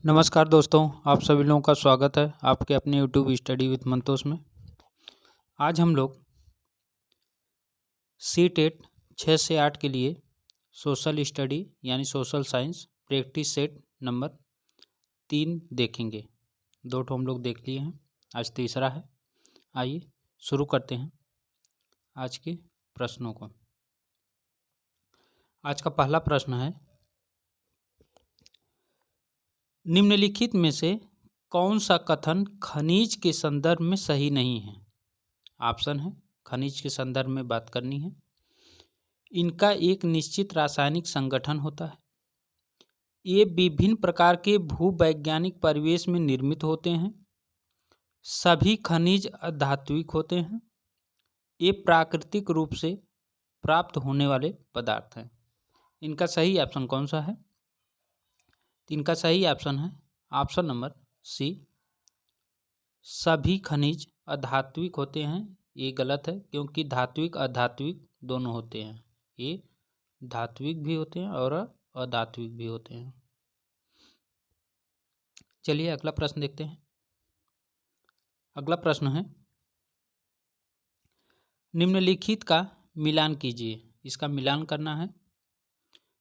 नमस्कार दोस्तों, आप सभी लोगों का स्वागत है आपके अपने यूट्यूब स्टडी विथ मंतोष में। आज हम लोग सी-टेट 6 से 8 के लिए सोशल स्टडी यानी social science practice set number 3 देखेंगे। 2 हम लोग देख लिए हैं, आज तीसरा है। आइए शुरू करते हैं आज के प्रश्नों को। आज का पहला प्रश्न है, निम्नलिखित में से कौन सा कथन खनिज के संदर्भ में सही नहीं है? ऑप्शन है, खनिज के संदर्भ में बात करनी है। इनका एक निश्चित रासायनिक संगठन होता है। ये विभिन्न प्रकार के भूवैज्ञानिक परिवेश में निर्मित होते हैं। सभी खनिज अधात्विक होते हैं। ये प्राकृतिक रूप से प्राप्त होने वाले पदार्थ हैं। इनका सही ऑप्शन कौन सा है? इनका सही ऑप्शन है ऑप्शन नंबर सी, सभी खनिज अधात्विक होते हैं। ये गलत है, क्योंकि धात्विक अधात्विक दोनों होते हैं। ये धात्विक भी होते हैं और अधात्विक भी होते हैं। चलिए अगला प्रश्न देखते हैं। अगला प्रश्न है, निम्नलिखित का मिलान कीजिए। इसका मिलान करना है,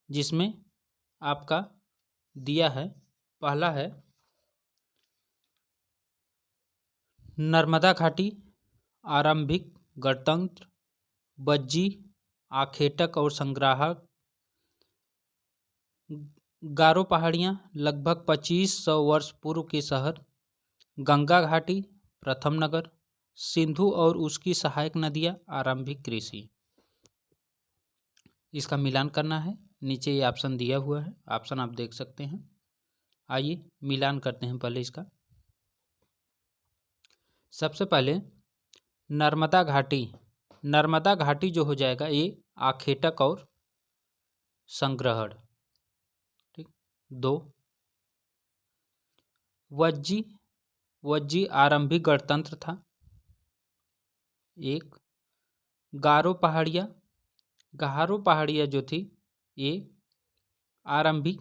जिसमें आपका दिया है, पहला है नर्मदा घाटी, आरंभिक गणतंत्र, बज्जी, आखेटक और संग्राहक, गारो पहाड़ियाँ, लगभग 2500 वर्ष पूर्व के शहर, गंगा घाटी, प्रथम नगर, सिंधु और उसकी सहायक नदियाँ, आरंभिक कृषि। इसका मिलान करना है। नीचे ये ऑप्शन दिया हुआ है, ऑप्शन आप देख सकते हैं। आइए मिलान करते हैं पहले इसका। सबसे पहले नर्मदा घाटी, नर्मदा घाटी जो हो जाएगा ये आखेटक और संग्रहण, ठीक। 2, वज्जी, वज्जी आरंभिक गणतंत्र था। 1, गारो पहाड़ियाँ, गारो पहाड़ियाँ जो थी ये आरंभिक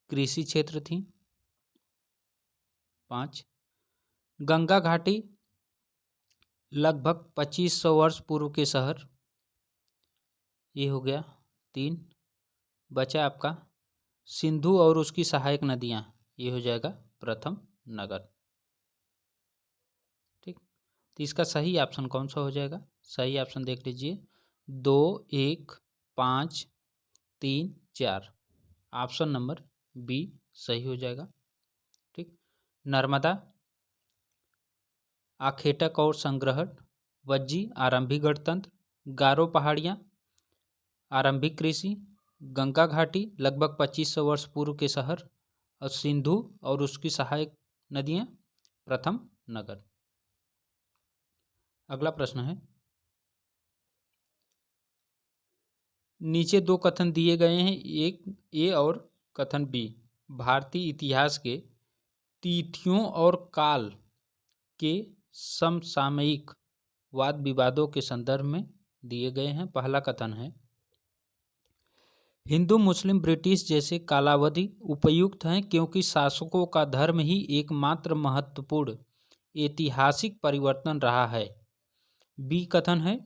कृषि क्षेत्र थी। 5, गंगा घाटी, लगभग 2500 वर्ष पूर्व के शहर, ये हो गया। 3, बचा आपका सिंधु और उसकी सहायक नदियाँ, ये हो जाएगा प्रथम नगर, ठीक। तो इसका सही ऑप्शन कौन सा हो जाएगा? सही ऑप्शन देख लीजिए, 2, 1, 5, 3, 4, ऑप्शन नंबर बी सही हो जाएगा, ठीक। नर्मदा, आखेटक और संग्रहण, वज्जी आरंभिक गणतंत्र, गारो पहाड़ियाँ आरंभिक कृषि, गंगा घाटी लगभग 2500 वर्ष पूर्व के शहर, और सिंधु और उसकी सहायक नदियाँ प्रथम नगर। अगला प्रश्न है, नीचे 2 कथन दिए गए हैं, एक ए और कथन बी, भारतीय इतिहास के तिथियों और काल के समसामयिक वाद विवादों के संदर्भ में दिए गए हैं। पहला कथन है, हिंदू मुस्लिम ब्रिटिश जैसे कालावधि उपयुक्त हैं, क्योंकि शासकों का धर्म ही एकमात्र महत्वपूर्ण ऐतिहासिक परिवर्तन रहा है। बी कथन है,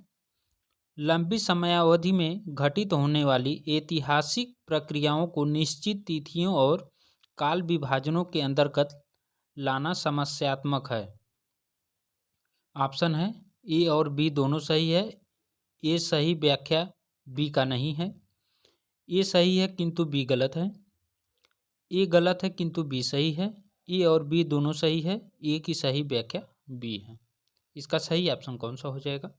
लंबी समयावधि में घटित होने वाली ऐतिहासिक प्रक्रियाओं को निश्चित तिथियों और काल विभाजनों के अंतर्गत लाना समस्यात्मक है। ऑप्शन है ए और बी दोनों सही है। ए सही व्याख्या बी का नहीं है। ए सही है किंतु बी गलत है। ए गलत है किंतु बी सही है। ए और बी दोनों सही है, ए की सही व्याख्या बी है। इसका सही ऑप्शन कौन सा हो जाएगा?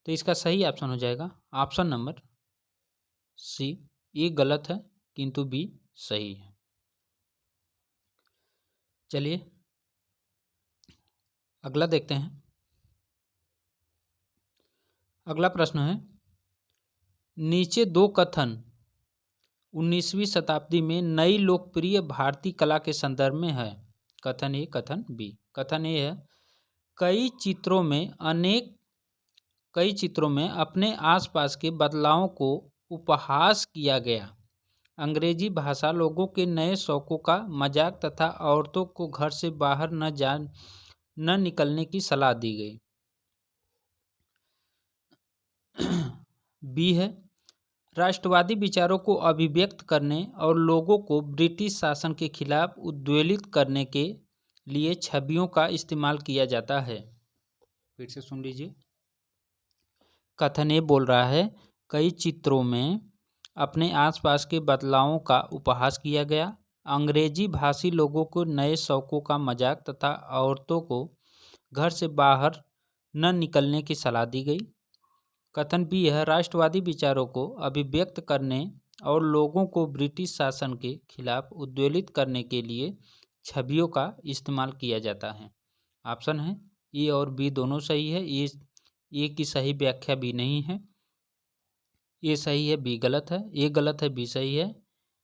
तो इसका सही ऑप्शन हो जाएगा ऑप्शन नंबर सी, ए गलत है किंतु बी सही है। चलिए अगला देखते हैं। अगला प्रश्न है, नीचे 2 कथन 19वीं शताब्दी में नई लोकप्रिय भारतीय कला के संदर्भ में है। कथन ए, कथन बी। कथन ए है, कई चित्रों में अपने आसपास के बदलावों को उपहास किया गया। अंग्रेजी भाषा लोगों के नए शौकों का मजाक तथा औरतों को घर से बाहर न निकलने की सलाह दी गई। बी है, राष्ट्रवादी विचारों को अभिव्यक्त करने और लोगों को ब्रिटिश शासन के खिलाफ उद्वेलित करने के लिए छवियों का इस्तेमाल किया जाता है। फिर से सुन लीजिए। कथन ये बोल रहा है, कई चित्रों में अपने आसपास के बदलावों का उपहास किया गया। अंग्रेजी भाषी लोगों को नए शौकों का मजाक तथा औरतों को घर से बाहर न निकलने की सलाह दी गई। कथन बी है, राष्ट्रवादी विचारों को अभिव्यक्त करने और लोगों को ब्रिटिश शासन के खिलाफ उद्वेलित करने के लिए छवियों का इस्तेमाल किया जाता है। ऑप्शन है ए और बी दोनों सही है। ए की सही व्याख्या बी नहीं है। ए सही है, बी गलत है। ए गलत है, बी सही है।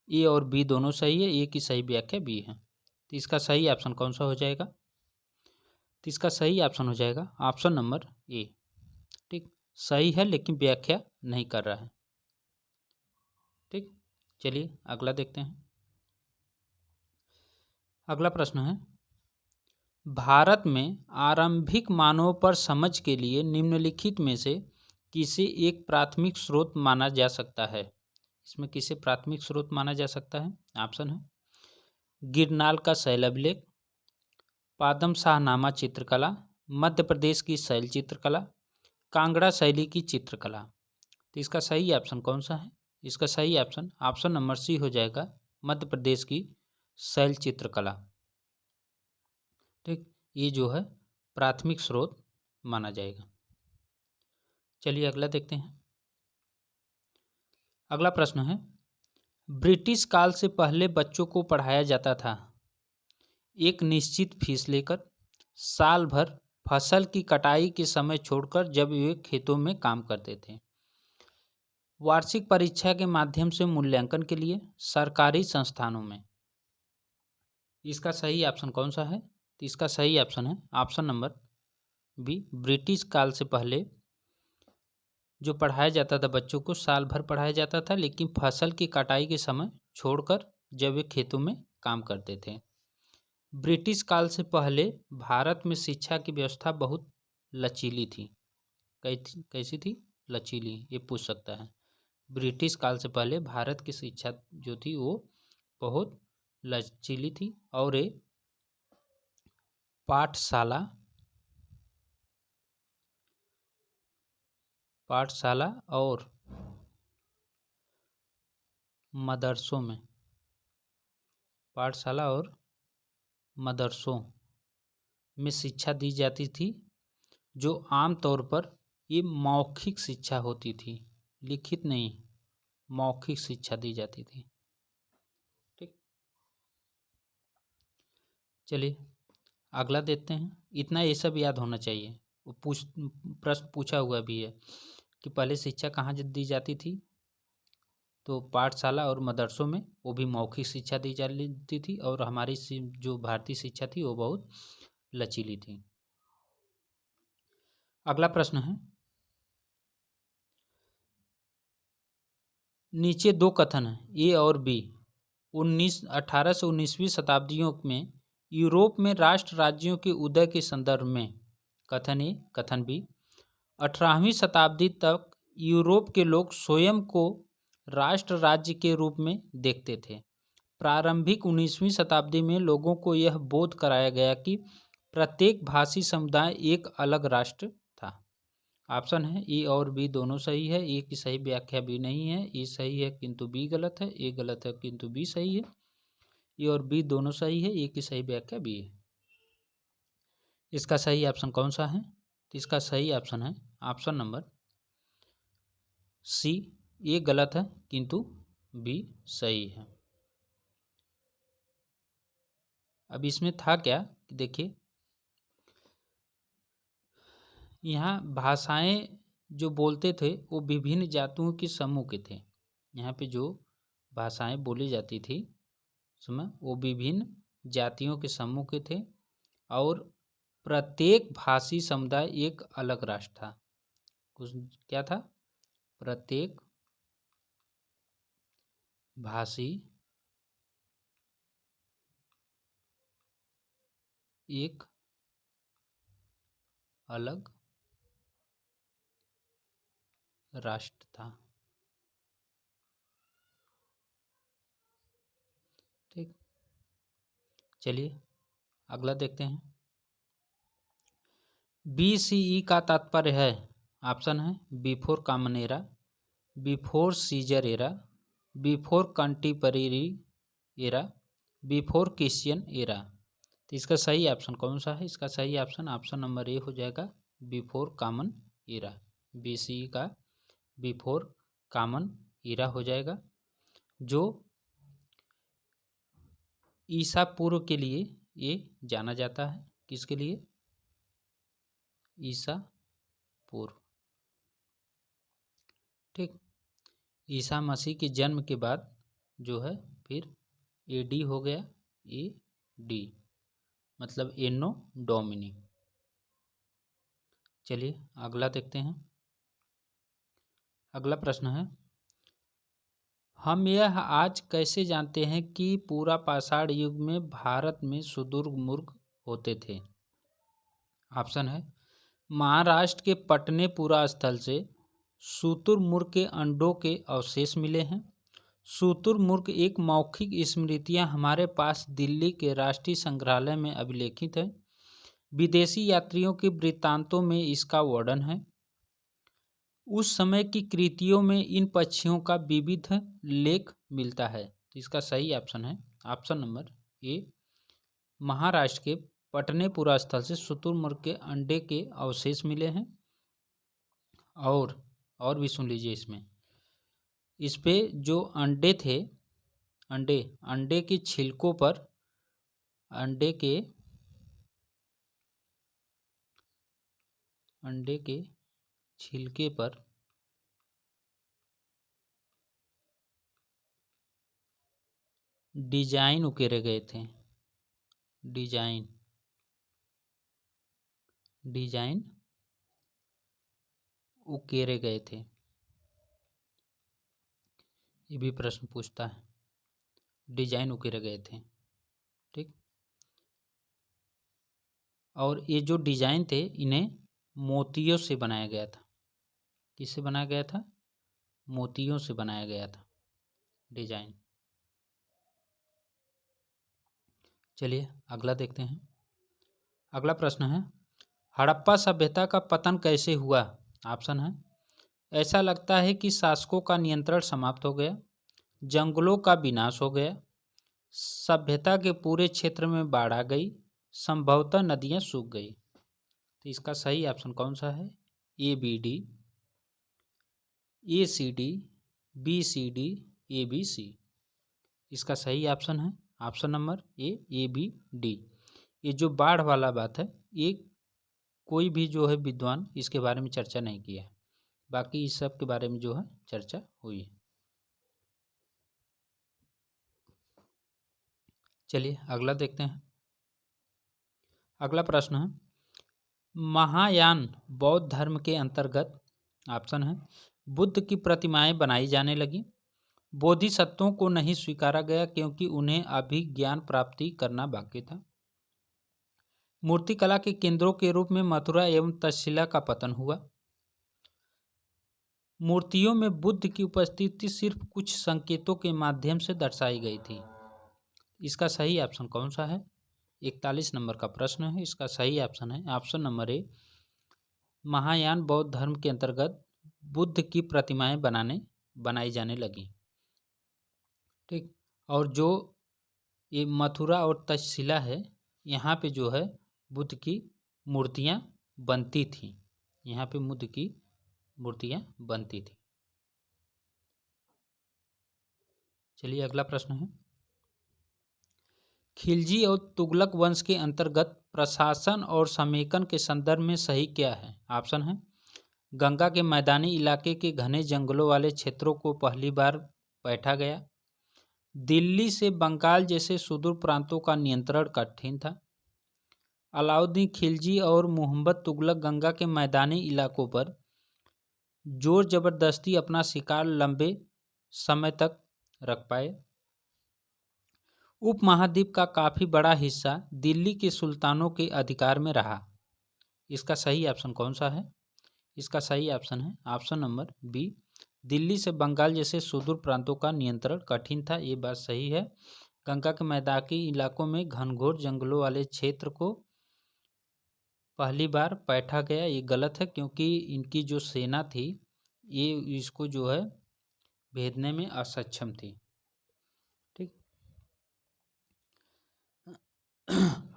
ए और बी दोनों सही है, ए की सही व्याख्या बी है। तो इसका सही ऑप्शन कौन सा हो जाएगा? तो इसका सही ऑप्शन हो जाएगा ऑप्शन नंबर ए। ठीक, सही है लेकिन व्याख्या नहीं कर रहा है। ठीक, चलिए अगला देखते हैं। अगला प्रश्न है, भारत में आरंभिक मानव पर समझ के लिए निम्नलिखित में से किसे एक प्राथमिक स्रोत माना जा सकता है? इसमें किसे प्राथमिक स्रोत माना जा सकता है? ऑप्शन है, गिरनाल का शैलाभिलेख, पादम शाहनामा चित्रकला, मध्य प्रदेश की शैल चित्रकला, कांगड़ा शैली की चित्रकला। तो इसका सही ऑप्शन कौन सा है? इसका सही ऑप्शन ऑप्शन नंबर सी हो जाएगा, मध्य प्रदेश की शैल चित्रकला। ठीक, ये जो है प्राथमिक स्रोत माना जाएगा। चलिए अगला देखते हैं। अगला प्रश्न है, ब्रिटिश काल से पहले बच्चों को पढ़ाया जाता था एक निश्चित फीस लेकर, साल भर फसल की कटाई के समय छोड़कर जब वे खेतों में काम करते थे, वार्षिक परीक्षा के माध्यम से मूल्यांकन के लिए, सरकारी संस्थानों में। इसका सही ऑप्शन कौन सा है? तो इसका सही ऑप्शन है ऑप्शन नंबर बी, ब्रिटिश काल से पहले जो पढ़ाया जाता था बच्चों को साल भर पढ़ाया जाता था, लेकिन फसल की कटाई के समय छोड़कर जब वे खेतों में काम करते थे। ब्रिटिश काल से पहले भारत में शिक्षा की व्यवस्था बहुत लचीली थी। कैसी थी? लचीली, ये पूछ सकता है। ब्रिटिश काल से पहले भारत की शिक्षा जो थी वो बहुत लचीली थी और ये पाठशाला और मदरसों में शिक्षा दी जाती थी, जो आम तौर पर ये मौखिक शिक्षा होती थी, लिखित नहीं, मौखिक शिक्षा दी जाती थी। ठीक, चलिए अगला देखते हैं। इतना ये सब याद होना चाहिए। प्रश्न पूछा हुआ भी है कि पहले शिक्षा कहाँ दी जाती थी, तो पाठशाला और मदरसों में, वो भी मौखिक शिक्षा दी जाती थी, और हमारी जो भारतीय शिक्षा थी वो बहुत लचीली थी। अगला प्रश्न है, नीचे दो कथन है ए और बी 18 से 19वीं शताब्दियों में यूरोप में राष्ट्र राज्यों के उदय के संदर्भ में। कथन ए, कथन बी, 18वीं शताब्दी तक यूरोप के लोग स्वयं को राष्ट्र राज्य के रूप में देखते थे। प्रारंभिक 19वीं शताब्दी में लोगों को यह बोध कराया गया कि प्रत्येक भाषी समुदाय एक अलग राष्ट्र था। ऑप्शन है ए और बी दोनों सही है। ए की सही व्याख्या बी नहीं है। ए सही है किंतु बी गलत है। ए गलत है किंतु बी सही है। ए और बी दोनों सही है। ए की सही व्याख्या बी है। इसका सही ऑप्शन कौन सा है? तो इसका सही ऑप्शन है ऑप्शन नंबर सी। ए गलत है किंतु बी सही है। अब इसमें था क्या, देखिए यहाँ भाषाएं जो बोलते थे वो विभिन्न जातियों के समूह के थे। यहाँ पे जो भाषाएं बोली जाती थी उसमें वो विभिन्न जातियों के समूह के थे, और प्रत्येक भाषी समुदाय एक अलग राष्ट्र था। कुछ क्या था? प्रत्येक भाषी एक अलग राष्ट्र था। ठीक, चलिए अगला देखते हैं। BCE का तात्पर्य है, ऑप्शन है before common era, before Caesar era, before contemporary era, before Christian era. तो इसका सही ऑप्शन कौन सा है? इसका सही ऑप्शन नंबर ए हो जाएगा, बिफोर कॉमन एरा। BCE का बिफोर कॉमन एरा हो जाएगा, जो ईसा पूर्व के लिए ये जाना जाता है। किसके लिए? ईसा पूर्व। ठीक, ईसा मसीह के जन्म के बाद जो है फिर AD हो गया, AD मतलब एनो डोमिनी। चलिए अगला देखते हैं। अगला प्रश्न है, हम यह आज कैसे जानते हैं कि पूरा पाषाण युग में भारत में शुतुरमुर्ग होते थे? ऑप्शन है महाराष्ट्र के पटनेपुरा स्थल से शुतुरमुर्ग के अंडों के अवशेष मिले हैं। शुतुरमुर्ग एक मौखिक स्मृतियां हमारे पास दिल्ली के राष्ट्रीय संग्रहालय में अभिलेखित है। विदेशी यात्रियों के वृत्तांतों में इसका वर्णन है। उस समय की कृतियों में इन पक्षियों का विविध लेख मिलता है। तो इसका सही ऑप्शन है ऑप्शन नंबर ए, महाराष्ट्र के पटनेपुरा स्थल से शुतुरमुर्ग के अंडे के अवशेष मिले हैं। और भी सुन लीजिए, इस पे जो अंडे थे, अंडे के छिलकों पर, अंडे के छिलके पर डिजाइन उकेरे गए थे। डिजाइन उकेरे गए थे। ये भी प्रश्न पूछता है, डिजाइन उकेरे गए थे। ठीक, और ये जो डिजाइन थे इन्हें मोतियों से बनाया गया था। किससे बनाया गया था? मोतियों से बनाया गया था डिजाइन। चलिए अगला देखते हैं। अगला प्रश्न है, हड़प्पा सभ्यता का पतन कैसे हुआ? ऑप्शन है ऐसा लगता है कि शासकों का नियंत्रण समाप्त हो गया, जंगलों का विनाश हो गया, सभ्यता के पूरे क्षेत्र में बाढ़ आ गई, संभवतः नदियां सूख गई। तो इसका सही ऑप्शन कौन सा है? ABD, ACD, BCD, ABC। इसका सही ऑप्शन है ऑप्शन नंबर ए, ABD। ये जो बाढ़ वाला बात है, ये कोई भी जो है विद्वान इसके बारे में चर्चा नहीं किया है, बाकी इस सब के बारे में जो है चर्चा हुई है। चलिए अगला देखते हैं। अगला प्रश्न है, महायान बौद्ध धर्म के अंतर्गत, ऑप्शन है बुद्ध की प्रतिमाएं बनाई जाने लगी, बोधिसत्वों को नहीं स्वीकारा गया क्योंकि उन्हें अभी ज्ञान प्राप्ति करना बाकी था, मूर्तिकला के केंद्रों के रूप में मथुरा एवं तक्षशिला का पतन हुआ, मूर्तियों में बुद्ध की उपस्थिति सिर्फ कुछ संकेतों के माध्यम से दर्शाई गई थी। इसका सही ऑप्शन कौन सा है? 41 नंबर का प्रश्न है। इसका सही ऑप्शन है ऑप्शन नंबर ए, महायान बौद्ध धर्म के अंतर्गत बुद्ध की प्रतिमाएं बनाई जाने लगी। ठीक, और जो ये मथुरा और तक्षशिला है, यहाँ पे जो है बुद्ध की मूर्तियाँ बनती थी। यहाँ पे बुद्ध की मूर्तियाँ बनती थी। चलिए अगला प्रश्न है, खिलजी और तुगलक वंश के अंतर्गत प्रशासन और समेकन के संदर्भ में सही क्या है? ऑप्शन है गंगा के मैदानी इलाके के घने जंगलों वाले क्षेत्रों को पहली बार बैठा गया, दिल्ली से बंगाल जैसे सुदूर प्रांतों का नियंत्रण कठिन था, अलाउद्दीन खिलजी और मोहम्मद तुगलक गंगा के मैदानी इलाकों पर जोर जबरदस्ती अपना शिकार लंबे समय तक रख पाए। उपमहाद्वीप का काफ़ी बड़ा हिस्सा दिल्ली के सुल्तानों के अधिकार में रहा। इसका सही ऑप्शन कौन सा है? इसका सही ऑप्शन है ऑप्शन नंबर बी, दिल्ली से बंगाल जैसे सुदूर प्रांतों का नियंत्रण कठिन था। ये बात सही है। गंगा के मैदानी इलाकों में घनघोर जंगलों वाले क्षेत्र को पहली बार बैठा गया, ये गलत है, क्योंकि इनकी जो सेना थी ये इसको जो है भेदने में असक्षम थी। ठीक।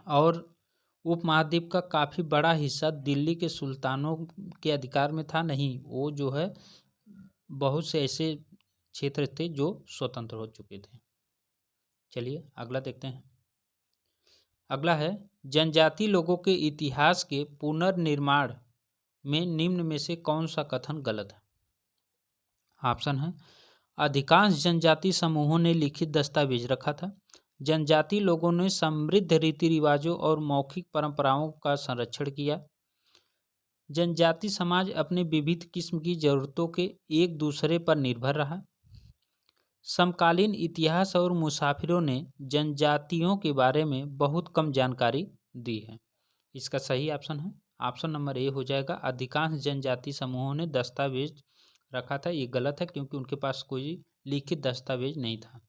और उपमहाद्वीप का काफ़ी बड़ा हिस्सा दिल्ली के सुल्तानों के अधिकार में था नहीं, वो जो है बहुत से ऐसे क्षेत्र थे जो स्वतंत्र हो चुके थे। चलिए अगला देखते हैं। अगला है, जनजाति लोगों के इतिहास के पुनर्निर्माण में निम्न में से कौन सा कथन गलत है? ऑप्शन है, अधिकांश जनजाति समूहों ने लिखित दस्तावेज रखा था। जनजाति लोगों ने समृद्ध रीति रिवाजों और मौखिक परंपराओं का संरक्षण किया। जनजाति समाज अपने विविध किस्म की जरूरतों के एक दूसरे पर निर्भर रहा। समकालीन इतिहास और मुसाफिरों ने जनजातियों के बारे में बहुत कम जानकारी दी है। इसका सही ऑप्शन है ऑप्शन नंबर ए हो जाएगा, अधिकांश जनजाति समूहों ने दस्तावेज रखा था। ये गलत है, क्योंकि उनके पास कोई लिखित दस्तावेज नहीं था।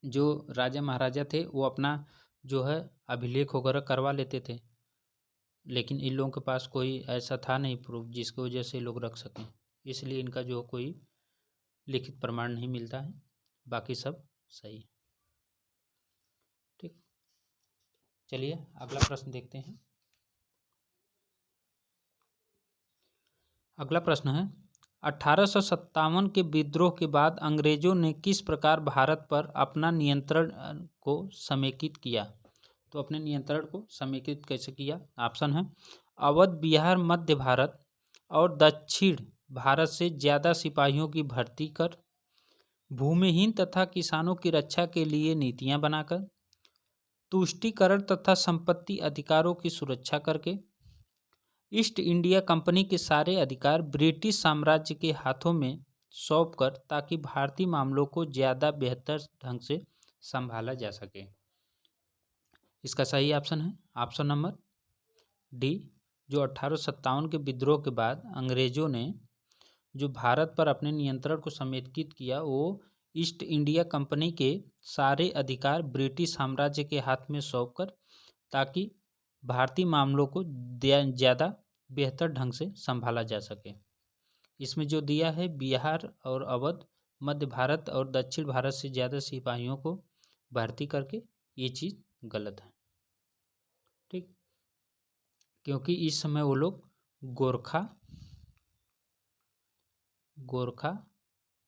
जो राजा महाराजा थे वो अपना जो है अभिलेख वगैरह करवा लेते थे, लेकिन इन लोगों के पास कोई ऐसा था नहीं प्रूफ जिसकी वजह से लोग रख सकें, इसलिए इनका जो कोई लिखित प्रमाण नहीं मिलता है। बाकी सब सही है। ठीक, चलिए अगला प्रश्न देखते हैं। अगला प्रश्न है, 1857 के विद्रोह के बाद अंग्रेजों ने किस प्रकार भारत पर अपना नियंत्रण को समेकित किया? तो अपने नियंत्रण को समेकित कैसे किया? ऑप्शन है, अवध, बिहार, मध्य भारत और दक्षिण भारत से ज़्यादा सिपाहियों की भर्ती कर, भूमिहीन तथा किसानों की रक्षा के लिए नीतियां बनाकर, तुष्टीकरण तथा संपत्ति अधिकारों की सुरक्षा करके, ईस्ट इंडिया कंपनी के सारे अधिकार ब्रिटिश साम्राज्य के हाथों में सौंपकर, ताकि भारतीय मामलों को ज़्यादा बेहतर ढंग से संभाला जा सके। इसका सही ऑप्शन है ऑप्शन नंबर डी, जो 1857 के विद्रोह के बाद अंग्रेजों ने जो भारत पर अपने नियंत्रण को समेकित किया, वो ईस्ट इंडिया कंपनी के सारे अधिकार ब्रिटिश साम्राज्य के हाथ में सौंपकर, ताकि भारतीय मामलों को ज़्यादा बेहतर ढंग से संभाला जा सके। इसमें जो दिया है बिहार और अवध, मध्य भारत और दक्षिण भारत से ज़्यादा सिपाहियों को भर्ती करके, ये चीज़ गलत है। ठीक, क्योंकि इस समय वो लोग गोरखा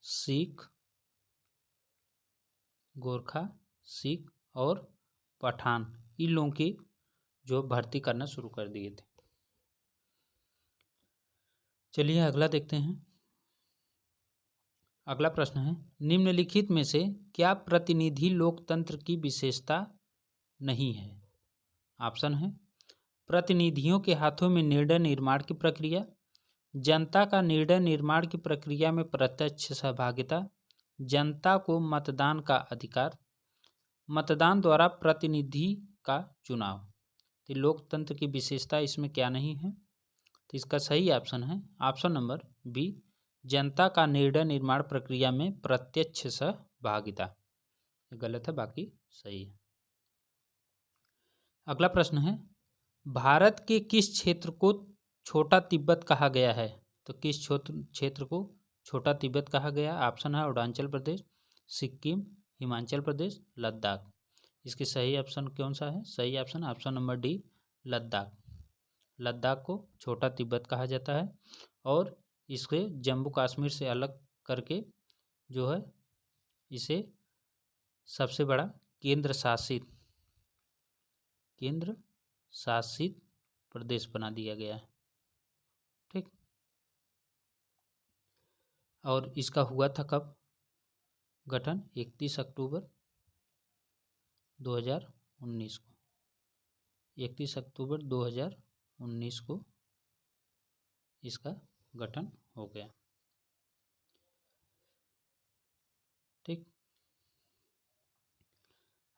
सिख और पठान, इन लोगों की जो भर्ती करना शुरू कर दिए थे। चलिए अगला देखते हैं। अगला प्रश्न है, निम्नलिखित में से क्या प्रतिनिधि लोकतंत्र की विशेषता नहीं है? ऑप्शन है, प्रतिनिधियों के हाथों में निर्णय निर्माण की प्रक्रिया, जनता का निर्णय निर्माण की प्रक्रिया में प्रत्यक्ष सहभागिता, जनता को मतदान का अधिकार, मतदान द्वारा प्रतिनिधि का चुनाव। तो लोकतंत्र की विशेषता इसमें क्या नहीं है? तो इसका सही ऑप्शन है ऑप्शन नंबर बी, जनता का निर्णय निर्माण प्रक्रिया में प्रत्यक्ष सहभागिता। गलत है, बाकी सही है। अगला प्रश्न है, भारत के किस क्षेत्र को छोटा तिब्बत कहा गया है? तो किस क्षेत्र को छोटा तिब्बत कहा गया? ऑप्शन है, अरुणाचल प्रदेश, सिक्किम, हिमाचल प्रदेश, लद्दाख। इसके सही ऑप्शन कौन सा है? सही option option number D, Ladakh. Ladakh को छोटा तिब्बत कहा जाता है, और इसके जम्मू कश्मीर से अलग करके जो है इसे सबसे बड़ा केंद्र शासित प्रदेश बना दिया गया है। ठीक, और इसका हुआ था कब गठन? 31 अक्टूबर 2019 को। 31 अक्टूबर 2019 को इसका गठन हो गया। ठीक।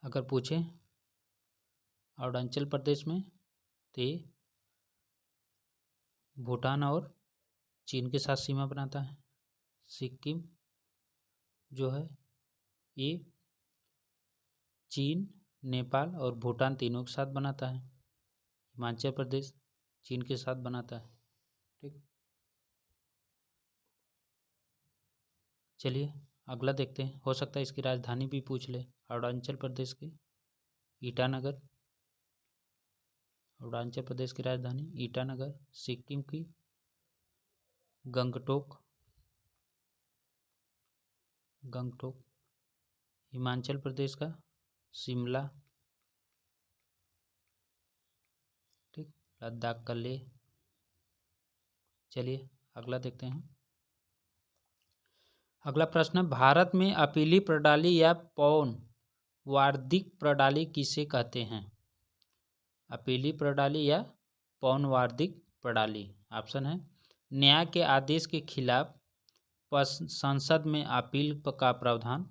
अगर पूछे अरुणाचल प्रदेश में तो ये भूटान और चीन के साथ सीमा बनाता है। सिक्किम जो है ये चीन, नेपाल और भूटान तीनों के साथ बनाता है। हिमाचल प्रदेश चीन के साथ बनाता है। ठीक, चलिए अगला देखते हैं। हो सकता है इसकी राजधानी भी पूछ ले। अरुणाचल प्रदेश की ईटानगर, अरुणाचल प्रदेश की राजधानी ईटानगर। सिक्किम की गंगटोक, गंगटोक। हिमाचल प्रदेश का शिमला। ठीक, लद्दाख का लेह। चलिए अगला देखते हैं। अगला प्रश्न है, भारत में अपीली प्रणाली या पौन वार्षिक प्रणाली किसे कहते हैं? अपीली प्रणाली या पौन वार्षिक प्रणाली। ऑप्शन है, न्याय के आदेश के खिलाफ संसद में अपील का प्रावधान,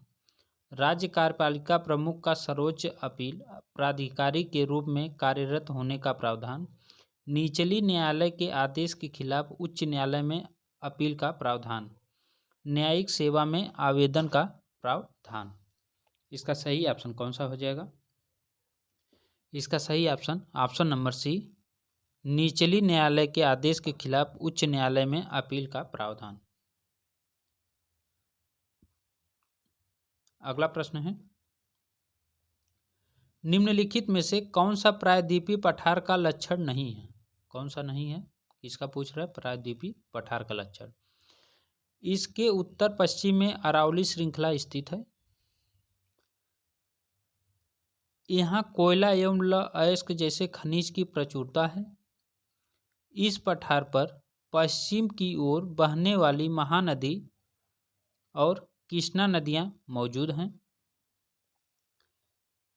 राज्य कार्यपालिका प्रमुख का सर्वोच्च अपील प्राधिकारी के रूप में कार्यरत होने का प्रावधान, निचली न्यायालय के आदेश के खिलाफ उच्च न्यायालय में अपील का प्रावधान, न्यायिक सेवा में आवेदन का प्रावधान। इसका सही ऑप्शन कौन सा हो जाएगा? इसका सही ऑप्शन नंबर सी, निचली न्यायालय के आदेश के खिलाफ उच्च न्यायालय में अपील का प्रावधान। अगला प्रश्न है, निम्नलिखित में से कौन सा प्रायद्वीपीय पठार का लक्षण नहीं है? कौन सा नहीं है? किसका पूछ रहा है? प्रायद्वीपीय पठार का लक्षण। इसके उत्तर पश्चिम में अरावली श्रृंखला स्थित है। यहाँ कोयला एवं लौह अयस्क जैसे खनिज की प्रचुरता है। इस पठार पर पश्चिम की ओर बहने वाली महानदी और कृष्णा नदियाँ मौजूद हैं।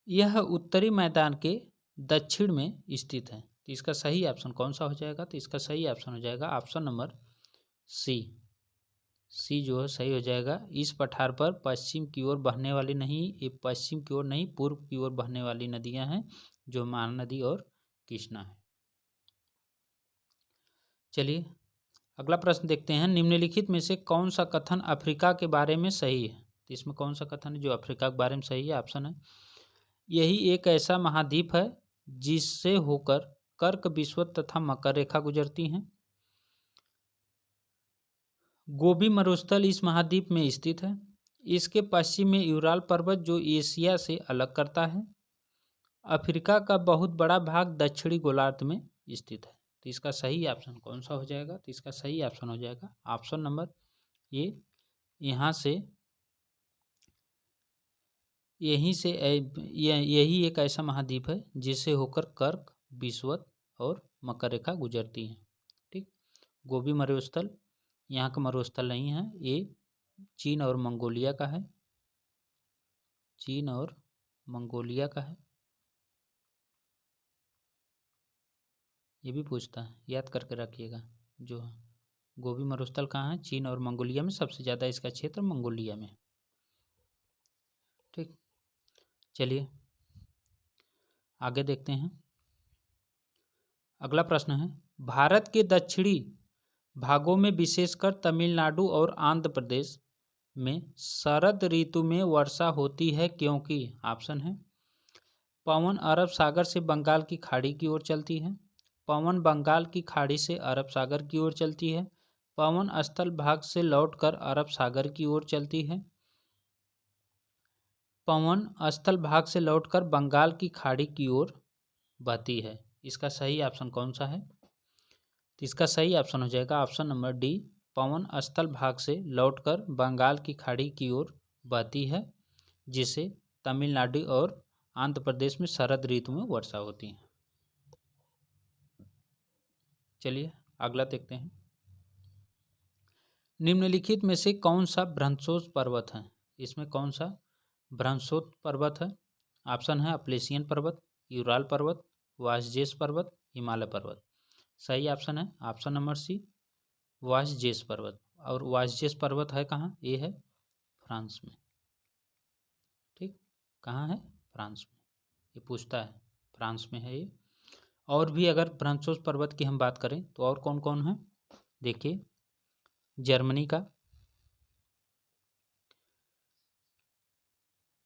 यह उत्तरी मैदान के दक्षिण में स्थित है। तो इसका सही ऑप्शन कौन सा हो जाएगा? तो इसका सही ऑप्शन हो जाएगा ऑप्शन नंबर सी। सी जो है सही हो जाएगा। इस पठार पर पश्चिम की ओर बहने वाली नहीं, ये पश्चिम की ओर नहीं पूर्व की ओर बहने वाली नदियां हैं, जो महानदी और कृष्णा है। चलिए अगला प्रश्न देखते हैं, निम्नलिखित में से कौन सा कथन अफ्रीका के बारे में सही है? तो इसमें कौन सा कथन है जो अफ्रीका के बारे में सही है? ऑप्शन है, यही एक ऐसा महाद्वीप है जिससे होकर कर्क, विषुवत तथा मकर रेखा गुजरती हैं। गोबी मरुस्थल इस महाद्वीप में स्थित है। इसके पश्चिम में यूराल पर्वत जो एशिया से अलग करता है। अफ्रीका का बहुत बड़ा भाग दक्षिणी गोलार्ध में स्थित है। तो इसका सही ऑप्शन कौन सा हो जाएगा? तो इसका सही ऑप्शन हो जाएगा ऑप्शन नंबर ए। यहाँ से यही एक ऐसा महाद्वीप है जिससे होकर कर्क, विषुवत और मकर रेखा गुजरती है। ठीक, गोबी मरुस्थल यहाँ का मरुस्थल नहीं है, ये चीन और मंगोलिया का है। चीन और मंगोलिया का है। ये भी पूछता है, याद करके रखिएगा। जो गोबी मरुस्थल कहाँ है? चीन और मंगोलिया में, सबसे ज़्यादा इसका क्षेत्र मंगोलिया में। ठीक, चलिए आगे देखते हैं। अगला प्रश्न है, भारत के दक्षिणी भागों में विशेषकर तमिलनाडु और आंध्र प्रदेश में शरद ऋतु में वर्षा होती है क्योंकि? ऑप्शन है, पवन अरब सागर से बंगाल की खाड़ी की ओर चलती है। पवन बंगाल की खाड़ी से अरब सागर की ओर चलती है। पवन स्थल भाग से लौटकर अरब सागर की ओर चलती है। पवन स्थल भाग से लौटकर बंगाल की खाड़ी की ओर बहती है। इसका सही ऑप्शन कौन सा है? तो इसका सही ऑप्शन हो जाएगा ऑप्शन नंबर डी, पवन स्थल भाग से लौटकर बंगाल की खाड़ी की ओर बहती है, जिससे तमिलनाडु और आंध्र प्रदेश में शरद ऋतु में वर्षा होती है। चलिए अगला देखते हैं, निम्नलिखित में से कौन सा भ्रंशोत्स पर्वत है? इसमें कौन सा भ्रंशोत्स पर्वत है? ऑप्शन है, अपलेशियन पर्वत, यूराल पर्वत, वासजेस पर्वत, हिमालय पर्वत। सही ऑप्शन है ऑप्शन नंबर सी, वासजेस पर्वत। और वासजेस पर्वत है कहाँ? ये है फ्रांस में। ठीक, कहाँ है? फ्रांस में। ये पूछता है, फ्रांस में है ये। और भी अगर ब्रांसोस पर्वत की हम बात करें तो और कौन कौन है, देखिए जर्मनी का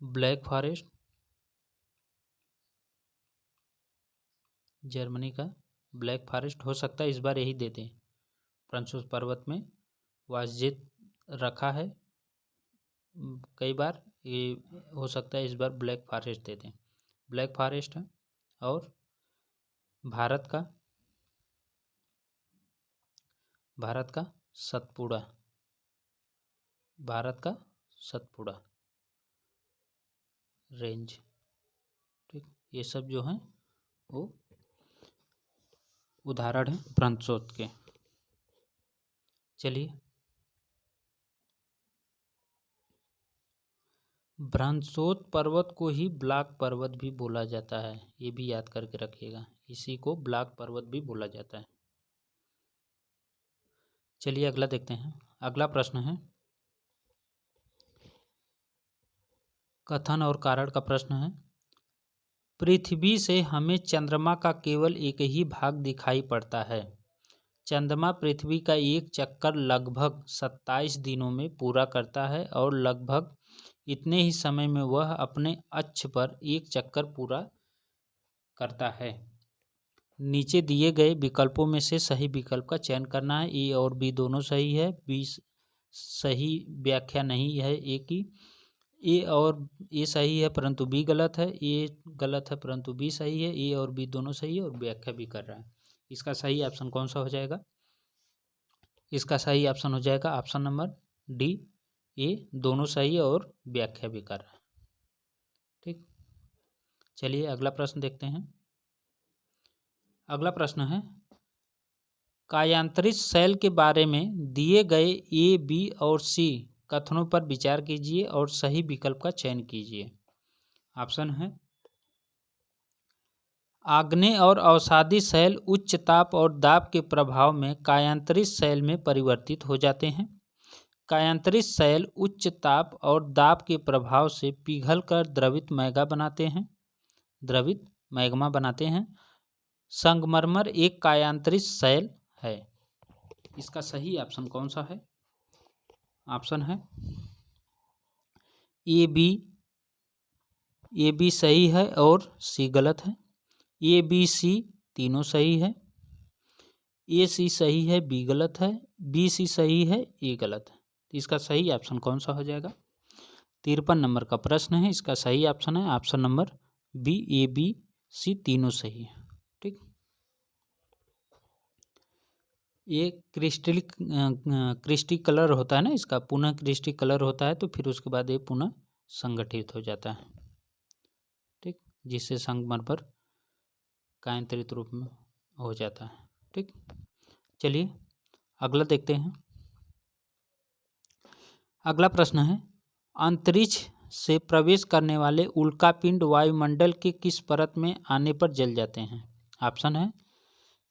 ब्लैक फॉरेस्ट, जर्मनी का ब्लैक फॉरेस्ट हो सकता है इस बार यही देते हैं। ब्रांसोस पर्वत में वासजेत रखा है कई बार, ये हो सकता है इस बार ब्लैक फॉरेस्ट देते हैं। ब्लैक फॉरेस्ट है। और भारत का सतपुड़ा, भारत का सतपुड़ा रेंज। ठीक, ये सब जो हैं वो उदाहरण है ब्रांसोस के। चलिए, ब्रांसोस पर्वत को ही ब्लैक पर्वत भी बोला जाता है, ये भी याद करके रखिएगा, इसी को ब्लैक पर्वत भी बोला जाता है। चलिए अगला देखते हैं। अगला प्रश्न है कथन और कारण का प्रश्न है। पृथ्वी से हमें चंद्रमा का केवल एक ही भाग दिखाई पड़ता है। चंद्रमा पृथ्वी का एक चक्कर लगभग 27 दिनों में पूरा करता है और लगभग इतने ही समय में वह अपने अक्ष पर एक चक्कर पूरा करता है। नीचे दिए गए विकल्पों में से सही विकल्प का चयन करना है। ए और बी दोनों सही है, बी सही व्याख्या नहीं है ए की। ए सही है परंतु बी गलत है, ए गलत है परंतु बी सही है, ए और बी दोनों सही है और व्याख्या भी कर रहा है। इसका सही ऑप्शन कौन सा हो जाएगा? इसका सही ऑप्शन हो जाएगा ऑप्शन नंबर डी, ए दोनों सही है और व्याख्या भी कर रहा है। ठीक, चलिए अगला प्रश्न देखते हैं। अगला प्रश्न है कायांतरित सेल के बारे में दिए गए ए, बी और सी कथनों पर विचार कीजिए और सही विकल्प का चयन कीजिए। ऑप्शन है आग्नेय और अवसादी सेल उच्च ताप और दाब के प्रभाव में कायांतरित सेल में परिवर्तित हो जाते हैं। कायांतरित सेल उच्च ताप और दाब के प्रभाव से पिघलकर द्रवित मैग्मा बनाते हैं। संगमरमर एक कायांतरित सेल है। इसका सही ऑप्शन कौन सा है? ऑप्शन है ए बी सही है और सी गलत है। ए बी सी तीनों सही है। ए सी सही है, बी गलत है, बी सी सही है, ए गलत है। तो इसका सही ऑप्शन कौन सा हो जाएगा? 53 नंबर का प्रश्न है। इसका सही ऑप्शन है option number B, A B C तीनों सही है। ठीक, ये क्रिस्टल कलर होता है ना, इसका पुनः क्रिस्टल कलर होता है तो फिर उसके बाद ये पुनः संगठित हो जाता है। ठीक, जिससे संगमरमर कायांतरित रूप में हो जाता है। ठीक, चलिए अगला देखते हैं। अगला प्रश्न है अंतरिक्ष से प्रवेश करने वाले उल्कापिंड वायुमंडल के किस परत में आने पर जल जाते हैं? ऑप्शन है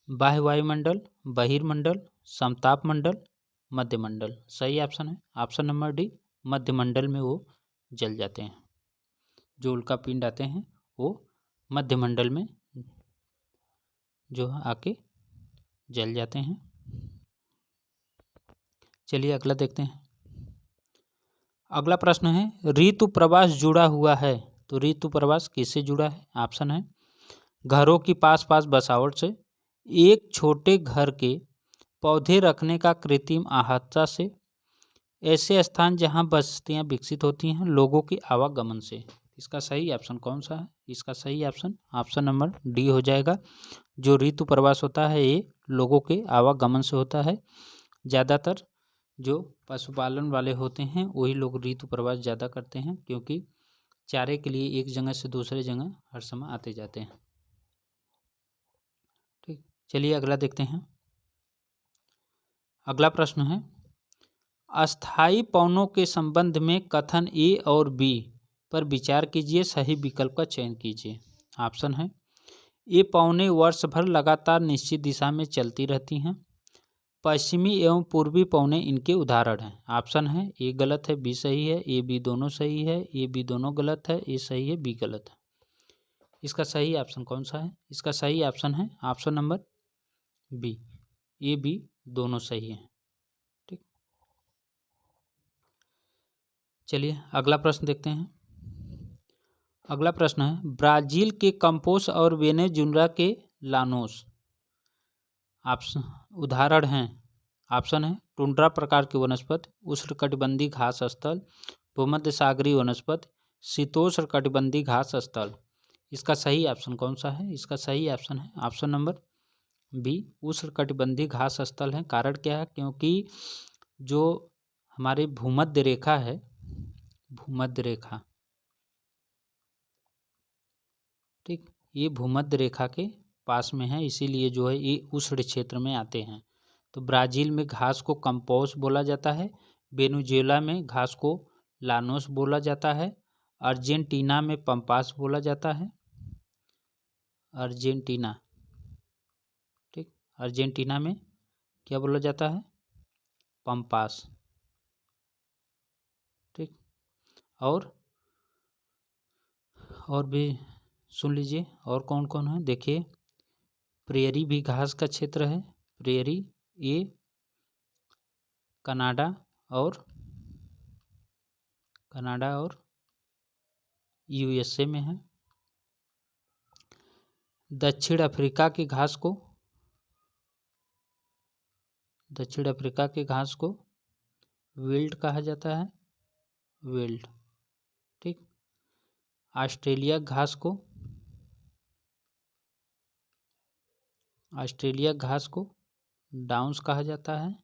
बाह्य वायुमंडल, बहिर्मंडल, समताप मंडल, मध्यमंडल। सही ऑप्शन है ऑप्शन नंबर डी, मध्यमंडल में वो जल जाते हैं। जो उल्कापिंड आते हैं वो मध्यमंडल में जो आके जल जाते हैं। चलिए अगला देखते हैं। अगला प्रश्न है ऋतु प्रवास जुड़ा हुआ है तो ऋतु प्रवास किससे जुड़ा है? ऑप्शन है घरों की पास बसावट से, एक छोटे घर के पौधे रखने का कृत्रिम अहाता से, ऐसे स्थान जहां बस्तियां विकसित होती हैं, लोगों के आवागमन से। इसका सही ऑप्शन कौन सा है? इसका सही ऑप्शन नंबर डी हो जाएगा। जो ऋतु प्रवास होता है ये लोगों के आवागमन से होता है। ज़्यादातर जो पशुपालन वाले होते हैं वही लोग ऋतु प्रवास ज़्यादा करते हैं, क्योंकि चारे के लिए एक जगह से दूसरे जगह हर समय आते जाते हैं। ठीक, चलिए अगला देखते हैं। अगला प्रश्न है अस्थायी पौनों के संबंध में कथन ए और बी पर विचार कीजिए, सही विकल्प का चयन कीजिए। ऑप्शन है ये पौने वर्ष भर लगातार निश्चित दिशा में चलती रहती हैं। पश्चिमी एवं पूर्वी पौने इनके उदाहरण हैं। ऑप्शन है ए गलत है, बी सही है, ए बी दोनों सही है, ए बी दोनों गलत है, ए सही है, बी गलत है। इसका सही ऑप्शन कौन सा है? इसका सही ऑप्शन है option number B. A B दोनों सही हैं। ठीक, चलिए अगला प्रश्न देखते हैं। अगला प्रश्न है ब्राजील के कंपोस और वेनेजुएला के लानोस ऑप्शन उदाहरण हैं। ऑप्शन है टुंड्रा प्रकार की वनस्पति, उष्णकटिबंधीय घास स्थल, भूमध्य सागरीय वनस्पति, शीतोष्ण कटिबंधीय घास स्थल। इसका सही ऑप्शन कौन सा है? इसका सही ऑप्शन है ऑप्शन नंबर बी, उष्णकटिबंधीय घास स्थल है। कारण क्या है? क्योंकि जो हमारी भूमध्य रेखा है, भूमध्य रेखा, ठीक, ये भूमध्य रेखा के पास में है, इसीलिए जो है ये उष्ण क्षेत्र में आते हैं। तो ब्राज़ील में घास को कंपोस बोला जाता है, वेनेजुएला में घास को लानोस बोला जाता है, अर्जेंटीना में पंपास बोला जाता है, अर्जेंटीना, ठीक, अर्जेंटीना में क्या बोला जाता है? पंपास। ठीक, और भी सुन लीजिए और कौन कौन है। देखिए प्रेयरी भी घास का क्षेत्र है, प्रेयरी ये कनाडा और यूएसए में है। दक्षिण अफ्रीका के घास को विल्ड कहा जाता है, विल्ड। ठीक, ऑस्ट्रेलिया घास को डाउन्स कहा जाता है।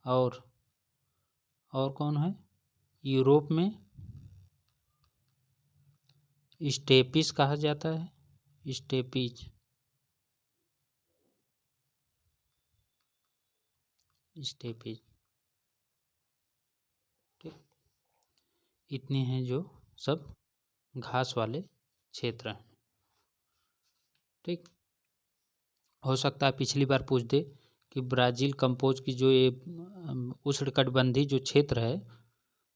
और कौन है? यूरोप में स्टेपिस कहा जाता है, स्टेपीज, स्टेपीज। ठीक, इतने हैं जो सब घास वाले क्षेत्र हैं। ठीक, हो सकता है पिछली बार पूछ दे कि ब्राज़ील कंपोज की जो ये उष्णकटिबंधीय जो क्षेत्र है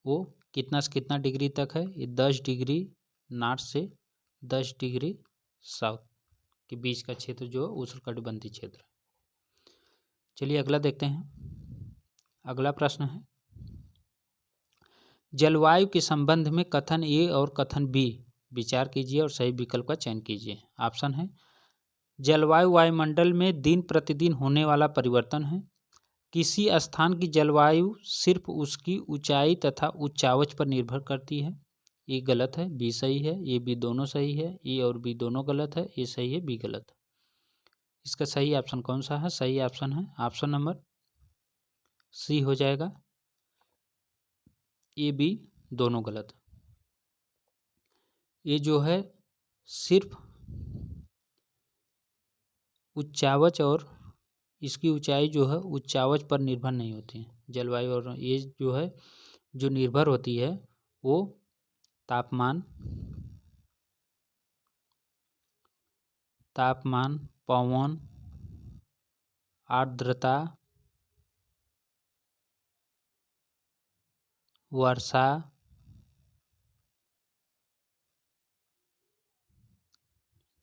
वो कितना से कितना डिग्री तक है? ये 10 डिग्री नॉर्थ से 10 डिग्री साउथ के बीच का क्षेत्र जो उष्णकटिबंधीय क्षेत्र है। चलिए अगला देखते हैं। अगला प्रश्न है जलवायु के संबंध में कथन ए और कथन बी विचार कीजिए और सही विकल्प का चयन कीजिए। ऑप्शन है जलवायु वायुमंडल में दिन प्रतिदिन होने वाला परिवर्तन है। किसी स्थान की जलवायु सिर्फ उसकी ऊंचाई तथा उच्चावच पर निर्भर करती है। ये गलत है, बी सही है। ये बी दोनों सही है, ए और बी दोनों गलत है। ये सही है, बी गलत है। इसका सही ऑप्शन कौन सा है? सही ऑप्शन है ऑप्शन नंबर सी हो जाएगा। ए बी दोनों गलत है। ये जो है सिर्फ उच्चावच और इसकी ऊंचाई जो है उच्चावच पर निर्भर नहीं होती है जलवायु, और ये जो है जो निर्भर होती है वो तापमान, पवन, आर्द्रता, वर्षा,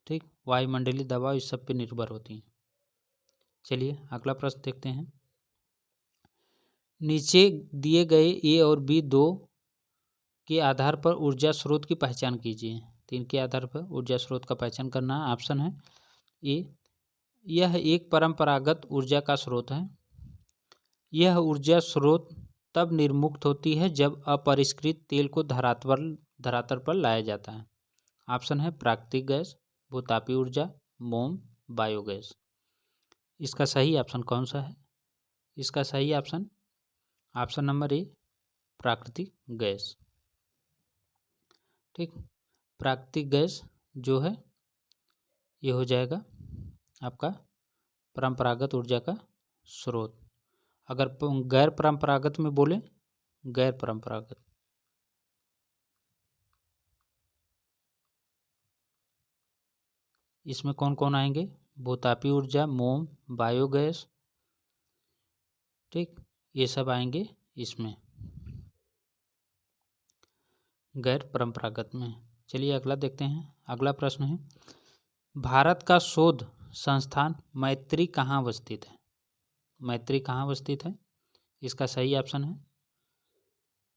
ठीक, वायुमंडलीय दबाव, इस सब पे निर्भर होती हैं। चलिए अगला प्रश्न देखते हैं। नीचे दिए गए ए और बी दो के आधार पर ऊर्जा स्रोत की पहचान कीजिए। तीन के आधार पर ऊर्जा स्रोत का पहचान करना है। ऑप्शन है ए, यह एक परंपरागत ऊर्जा का स्रोत है। यह ऊर्जा स्रोत तब निर्मुक्त होती है जब अपरिष्कृत तेल को धरातल पर लाया जाता है। ऑप्शन है प्राकृतिक गैस, भूतापीय ऊर्जा, मोम, बायोगैस। इसका सही ऑप्शन कौन सा है? इसका सही ऑप्शन नंबर ए, प्राकृतिक गैस। ठीक, प्राकृतिक गैस जो है ये हो जाएगा आपका परंपरागत ऊर्जा का स्रोत। अगर गैर परंपरागत में बोले, गैर परंपरागत, इसमें कौन कौन आएंगे? भूतापीय ऊर्जा, मोम, बायोगैस, ठीक, ये सब आएंगे इसमें गैर परंपरागत में। चलिए अगला देखते हैं। अगला प्रश्न है, भारत का शोध संस्थान मैत्री कहाँ अवस्थित है? मैत्री कहाँ अवस्थित है? इसका सही ऑप्शन है,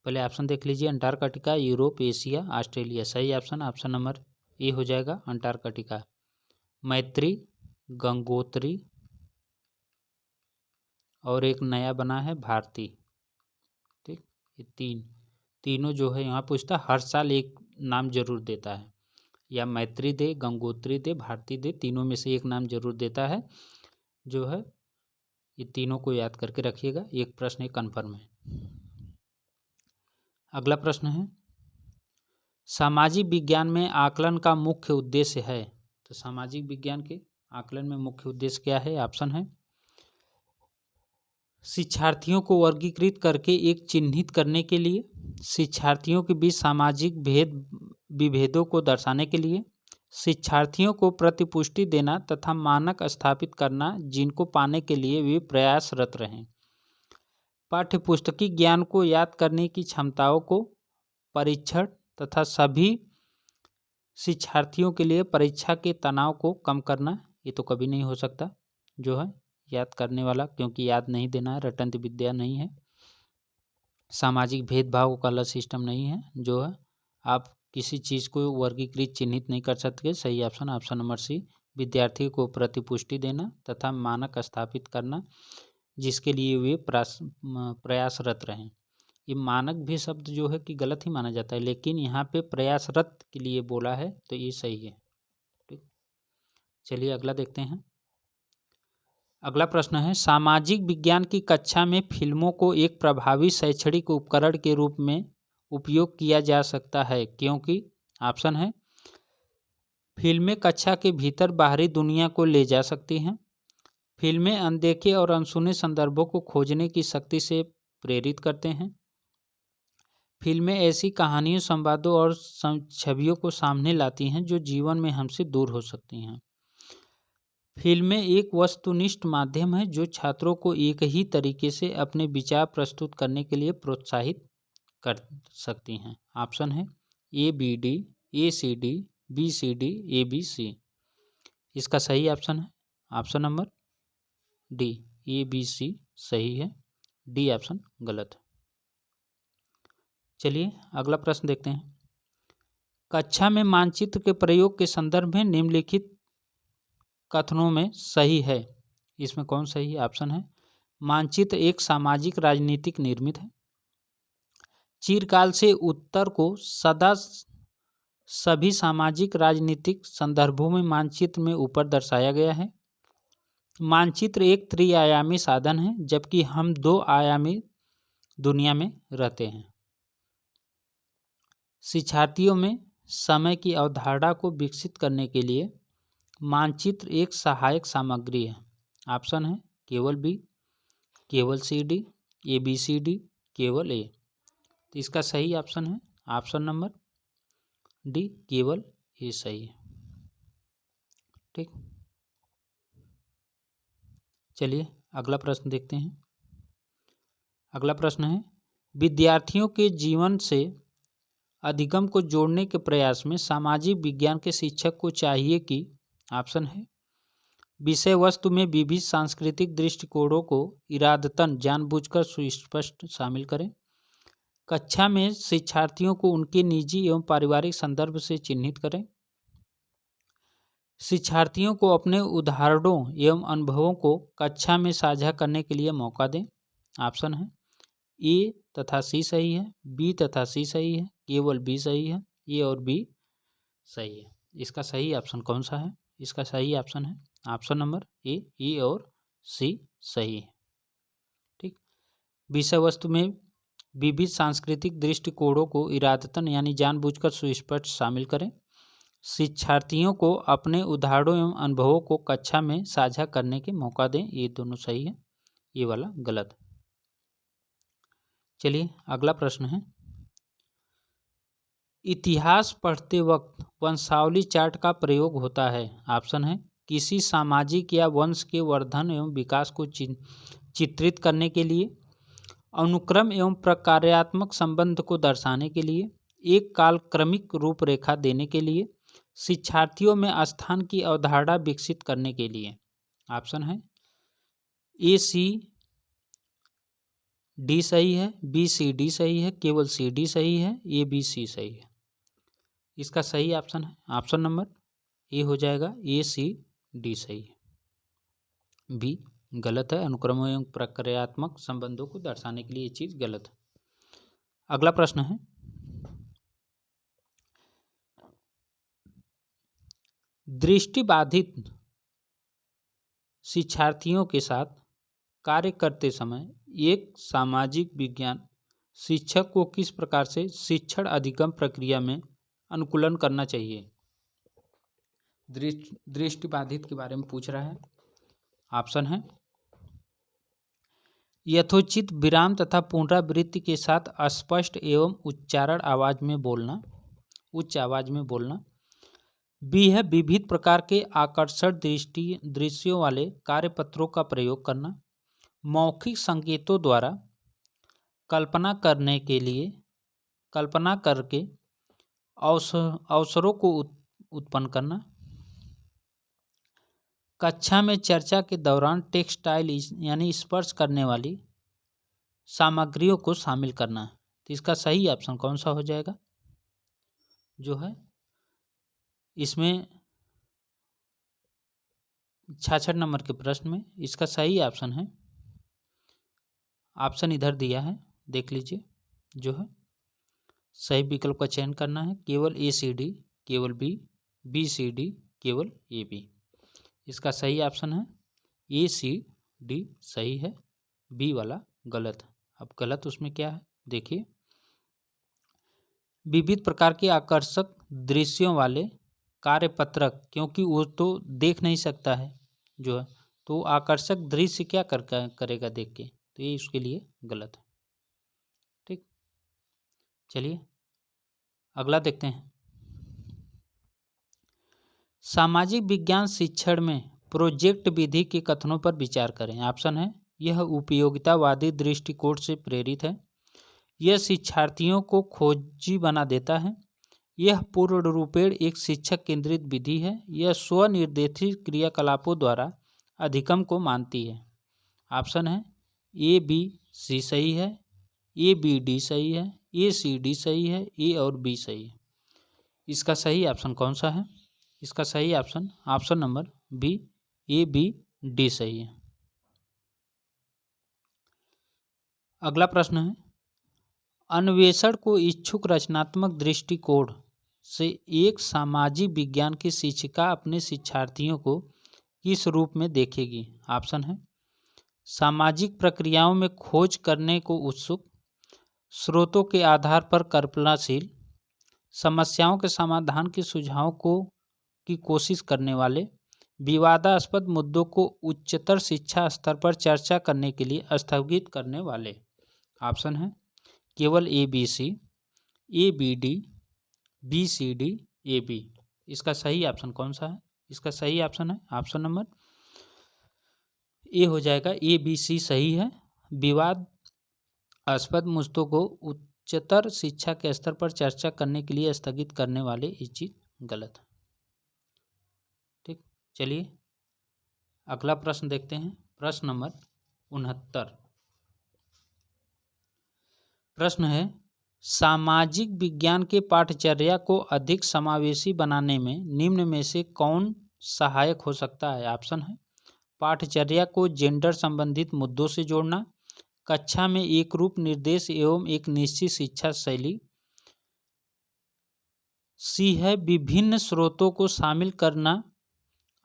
पहले ऑप्शन देख लीजिए, अंटार्कटिका, यूरोप, एशिया, ऑस्ट्रेलिया। सही ऑप्शन नंबर ए हो जाएगा, अंटार्कटिका। मैत्री, गंगोत्री और एक नया बना है भारती। ठीक, ये तीनों जो है यहाँ पूछता हर साल एक नाम जरूर देता है, या मैत्री दे, गंगोत्री दे, भारती दे, तीनों में से एक नाम जरूर देता है जो है। ये तीनों को याद करके रखिएगा, एक प्रश्न कन्फर्म है। अगला प्रश्न है, सामाजिक विज्ञान में आकलन का मुख्य उद्देश्य है। तो सामाजिक विज्ञान के आकलन में मुख्य उद्देश्य क्या है? ऑप्शन है, शिक्षार्थियों को वर्गीकृत करके एक चिन्हित करने के लिए, शिक्षार्थियों के बीच सामाजिक विभेदों को दर्शाने के लिए, शिक्षार्थियों को प्रतिपुष्टि देना तथा मानक स्थापित करना जिनको पाने के लिए वे प्रयासरत रहें, पाठ्यपुस्तकीय ज्ञान को याद करने की क्षमताओं को परीक्षण तथा सभी शिक्षार्थियों के लिए परीक्षा के तनाव को कम करना। ये तो कभी नहीं हो सकता जो है याद करने वाला, क्योंकि याद नहीं देना है, रटंत विद्या नहीं है, सामाजिक भेदभाव का अलग सिस्टम नहीं है जो है, आप किसी चीज़ को वर्गीकृत चिन्हित नहीं कर सकते। सही ऑप्शन नंबर सी, विद्यार्थी को प्रतिपुष्टि देना तथा मानक स्थापित करना जिसके लिए वे प्रयासरत रहें। ये मानक भी शब्द जो है कि गलत ही माना जाता है, लेकिन यहाँ पे प्रयासरत के लिए बोला है तो ये सही है। ठीक, चलिए अगला देखते हैं। अगला प्रश्न है, सामाजिक विज्ञान की कक्षा में फिल्मों को एक प्रभावी शैक्षणिक उपकरण के रूप में उपयोग किया जा सकता है क्योंकि ऑप्शन है, फिल्में कक्षा के भीतर बाहरी दुनिया को ले जा सकती हैं, फिल्में अनदेखे और अनसुने संदर्भों को खोजने की शक्ति से प्रेरित करते हैं, फिल्में ऐसी कहानियों, संवादों और छवियों को सामने लाती हैं जो जीवन में हमसे दूर हो सकती हैं, फिल्में एक वस्तुनिष्ठ माध्यम है जो छात्रों को एक ही तरीके से अपने विचार प्रस्तुत करने के लिए प्रोत्साहित कर सकती हैं। ऑप्शन है ABD, ACD, BCD, ABC। इसका सही ऑप्शन है ऑप्शन नंबर डी, ABC सही है, डी ऑप्शन गलत है। चलिए अगला प्रश्न देखते हैं। कक्षा में मानचित्र के प्रयोग के संदर्भ में निम्नलिखित कथनों में सही है, इसमें कौन सही है? ऑप्शन है, मानचित्र एक सामाजिक राजनीतिक निर्मित है, चिरकाल से उत्तर को सदा सभी सामाजिक राजनीतिक संदर्भों में मानचित्र में ऊपर दर्शाया गया है, मानचित्र एक त्रिआयामी साधन है जबकि हम 2 आयामी दुनिया में रहते हैं, शिक्षार्थियों में समय की अवधारणा को विकसित करने के लिए मानचित्र एक सहायक सामग्री है। ऑप्शन है केवल बी, केवल CD, ABCD, केवल ए। तो इसका सही ऑप्शन है ऑप्शन नंबर डी, केवल ए सही है। ठीक, चलिए अगला प्रश्न देखते हैं। अगला प्रश्न है, विद्यार्थियों के जीवन से अधिगम को जोड़ने के प्रयास में सामाजिक विज्ञान के शिक्षक को चाहिए कि ऑप्शन है, विषय वस्तु में विविध सांस्कृतिक दृष्टिकोणों को इरादतन जानबूझकर सुस्पष्ट शामिल करें, कक्षा में शिक्षार्थियों को उनके निजी एवं पारिवारिक संदर्भ से चिन्हित करें, शिक्षार्थियों को अपने उदाहरणों एवं अनुभवों को कक्षा में साझा करने के लिए मौका दें। ऑप्शन है ए तथा सी सही है, बी तथा सी सही है, केवल बी सही है, ए और बी सही है। इसका सही ऑप्शन कौन सा है? इसका सही ऑप्शन है ऑप्शन नंबर ए और सी सही है। ठीक, विषय वस्तु में विविध सांस्कृतिक दृष्टिकोणों को इरादतन यानी जानबूझकर सुस्पष्ट शामिल करें, शिक्षार्थियों को अपने उदाहरणों एवं अनुभवों को कक्षा में साझा करने के मौका दें। ये दोनों सही है, ये वाला गलत। चलिए अगला प्रश्न है, इतिहास पढ़ते वक्त वंशावली चार्ट का प्रयोग होता है। ऑप्शन है, किसी सामाजिक या वंश के वर्धन एवं विकास को चित्रित करने के लिए, अनुक्रम एवं प्रकार्यात्मक संबंध को दर्शाने के लिए, एक कालक्रमिक रूपरेखा देने के लिए, शिक्षार्थियों में स्थान की अवधारणा विकसित करने के लिए। ऑप्शन है ए सी डी सही है, बी सी डी सही है, केवल सी डी सही है, ए बी सी सही है। इसका सही ऑप्शन है ऑप्शन नंबर ए हो जाएगा, ए सी डी सही है, बी गलत है। अनुक्रम एवं प्रक्रियात्मक संबंधों को दर्शाने के लिए ये चीज गलत है। अगला प्रश्न है, दृष्टिबाधित शिक्षार्थियों के साथ कार्य करते समय एक सामाजिक विज्ञान शिक्षक को किस प्रकार से शिक्षण अधिगम प्रक्रिया में अनुकूलन करना चाहिए। दृष्टिबाधित के बारे में पूछ रहा है। ऑप्शन है यथोचित विराम तथा पुनरावृत्ति के साथ स्पष्ट एवं उच्च आवाज में बोलना। बी है विविध प्रकार के आकर्षक दृश्यों वाले कार्यपत्रों का प्रयोग करना। मौखिक संकेतों द्वारा कल्पना करके अवसरों को उत्पन्न करना। कक्षा में चर्चा के दौरान टेक्सटाइल यानी स्पर्श करने वाली सामग्रियों को शामिल करना। तो इसका सही ऑप्शन कौन सा हो जाएगा, जो है इसमें 66 नंबर के प्रश्न में इसका सही ऑप्शन है, ऑप्शन इधर दिया है देख लीजिए, जो है सही विकल्प का चयन करना है। केवल ए सी डी, केवल बी, बी सी डी, केवल ए बी। इसका सही ऑप्शन है ए सी डी सही है, बी वाला गलत है। अब गलत उसमें क्या है देखिए, विविध प्रकार के आकर्षक दृश्यों वाले कार्यपत्रक, क्योंकि वो तो देख नहीं सकता है जो है, तो आकर्षक दृश्य क्या करेगा देख के, तो ये उसके लिए गलत है। ठीक, चलिए अगला देखते हैं। सामाजिक विज्ञान शिक्षण में प्रोजेक्ट विधि के कथनों पर विचार करें। ऑप्शन है यह उपयोगितावादी दृष्टिकोण से प्रेरित है, यह शिक्षार्थियों को खोजी बना देता है, यह पूर्ण रूपेण एक शिक्षक केंद्रित विधि है, यह स्वनिर्देशित क्रियाकलापों द्वारा अधिगम को मानती है। ऑप्शन है ए बी सी सही है, ए बी डी सही है, ए सी डी सही है, ए और बी सही है। इसका सही ऑप्शन कौन सा है, इसका सही option number B, A B D सही है। अगला प्रश्न है, अन्वेषण को इच्छुक रचनात्मक दृष्टिकोण से एक सामाजिक विज्ञान की शिक्षिका अपने शिक्षार्थियों को किस रूप में देखेगी। ऑप्शन है सामाजिक प्रक्रियाओं में खोज करने को उत्सुक, स्रोतों के आधार पर कल्पनाशील, समस्याओं के समाधान के सुझावों की कोशिश करने वाले, विवादास्पद मुद्दों को उच्चतर शिक्षा स्तर पर चर्चा करने के लिए स्थगित करने वाले। ऑप्शन है केवल A B C, A B D, B C D, A B. इसका सही ऑप्शन कौन सा है, इसका सही ऑप्शन है ऑप्शन नंबर ए हो जाएगा, ए बी सी सही है। विवादास्पद मुद्दों को उच्चतर शिक्षा के स्तर पर चर्चा करने के लिए स्थगित करने वाले, ये चीज गलत है। ठीक, चलिए अगला प्रश्न देखते हैं। प्रश्न नंबर 69 प्रश्न है, सामाजिक विज्ञान के पाठचर्या को अधिक समावेशी बनाने में निम्न में से कौन सहायक हो सकता है। ऑप्शन है पाठचर्या को जेंडर संबंधित मुद्दों से जोड़ना, कक्षा में एक रूप निर्देश एवं एक निश्चित शिक्षा शैली, सी है विभिन्न स्रोतों को शामिल करना,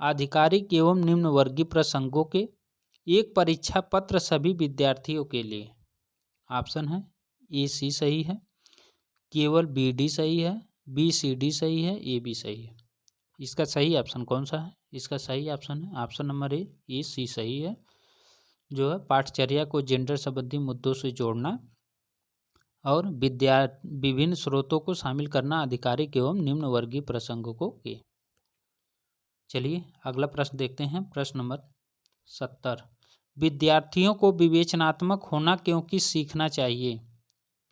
आधिकारिक एवं निम्न वर्गीय प्रसंगों के एक परीक्षा पत्र सभी विद्यार्थियों के लिए। ऑप्शन है ए सी सही है, केवल बी डी सही है, बी सी डी सही है, ए बी सही है। इसका सही ऑप्शन कौन सा है, इसका सही ऑप्शन है ऑप्शन नंबर ए सी सही है, जो है पाठचर्या को जेंडर संबंधी मुद्दों से जोड़ना और विभिन्न स्रोतों को शामिल करना, आधिकारिक एवं निम्न वर्गीय प्रसंगों को के। चलिए अगला प्रश्न देखते हैं। प्रश्न नंबर 70, विद्यार्थियों को विवेचनात्मक होना क्योंकि सीखना चाहिए।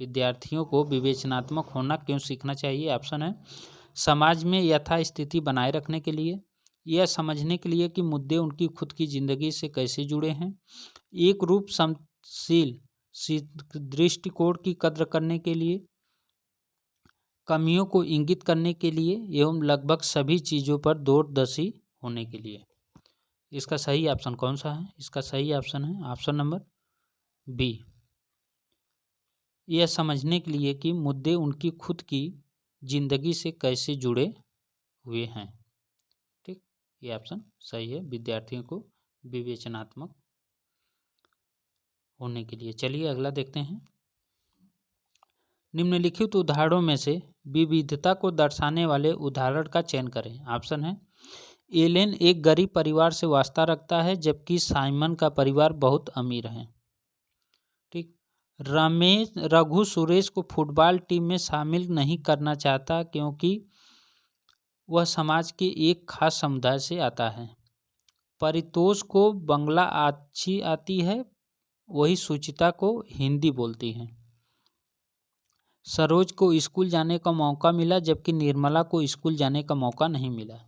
विद्यार्थियों को विवेचनात्मक होना क्यों सीखना चाहिए? ऑप्शन है समाज में यथास्थिति बनाए रखने के लिए, यह समझने के लिए कि मुद्दे उनकी खुद की जिंदगी से कैसे जुड़े हैं, एक रूप समशील दृष्टिकोण की कद्र करने के लिए, कमियों को इंगित करने के लिए एवं लगभग सभी चीज़ों पर दूरदर्शी होने के लिए। इसका सही ऑप्शन कौन सा है? इसका सही ऑप्शन है ऑप्शन नंबर बी, यह समझने के लिए कि मुद्दे उनकी खुद की जिंदगी से कैसे जुड़े हुए हैं। ठीक, ये ऑप्शन सही है, विद्यार्थियों को विवेचनात्मक होने के लिए। चलिए अगला देखते हैं। निम्नलिखित उदाहरणों में से विविधता को दर्शाने वाले उदाहरण का चयन करें। ऑप्शन है एलेन एक गरीब परिवार से वास्ता रखता है जबकि साइमन का परिवार बहुत अमीर है। ठीक, रघु सुरेश को फुटबॉल टीम में शामिल नहीं करना चाहता क्योंकि वह समाज के एक खास समुदाय से आता है। परितोष को बंगला अच्छी आती है, वही सुचिता को हिंदी बोलती है। सरोज को स्कूल जाने का मौका मिला जबकि निर्मला को स्कूल जाने का मौका नहीं मिला।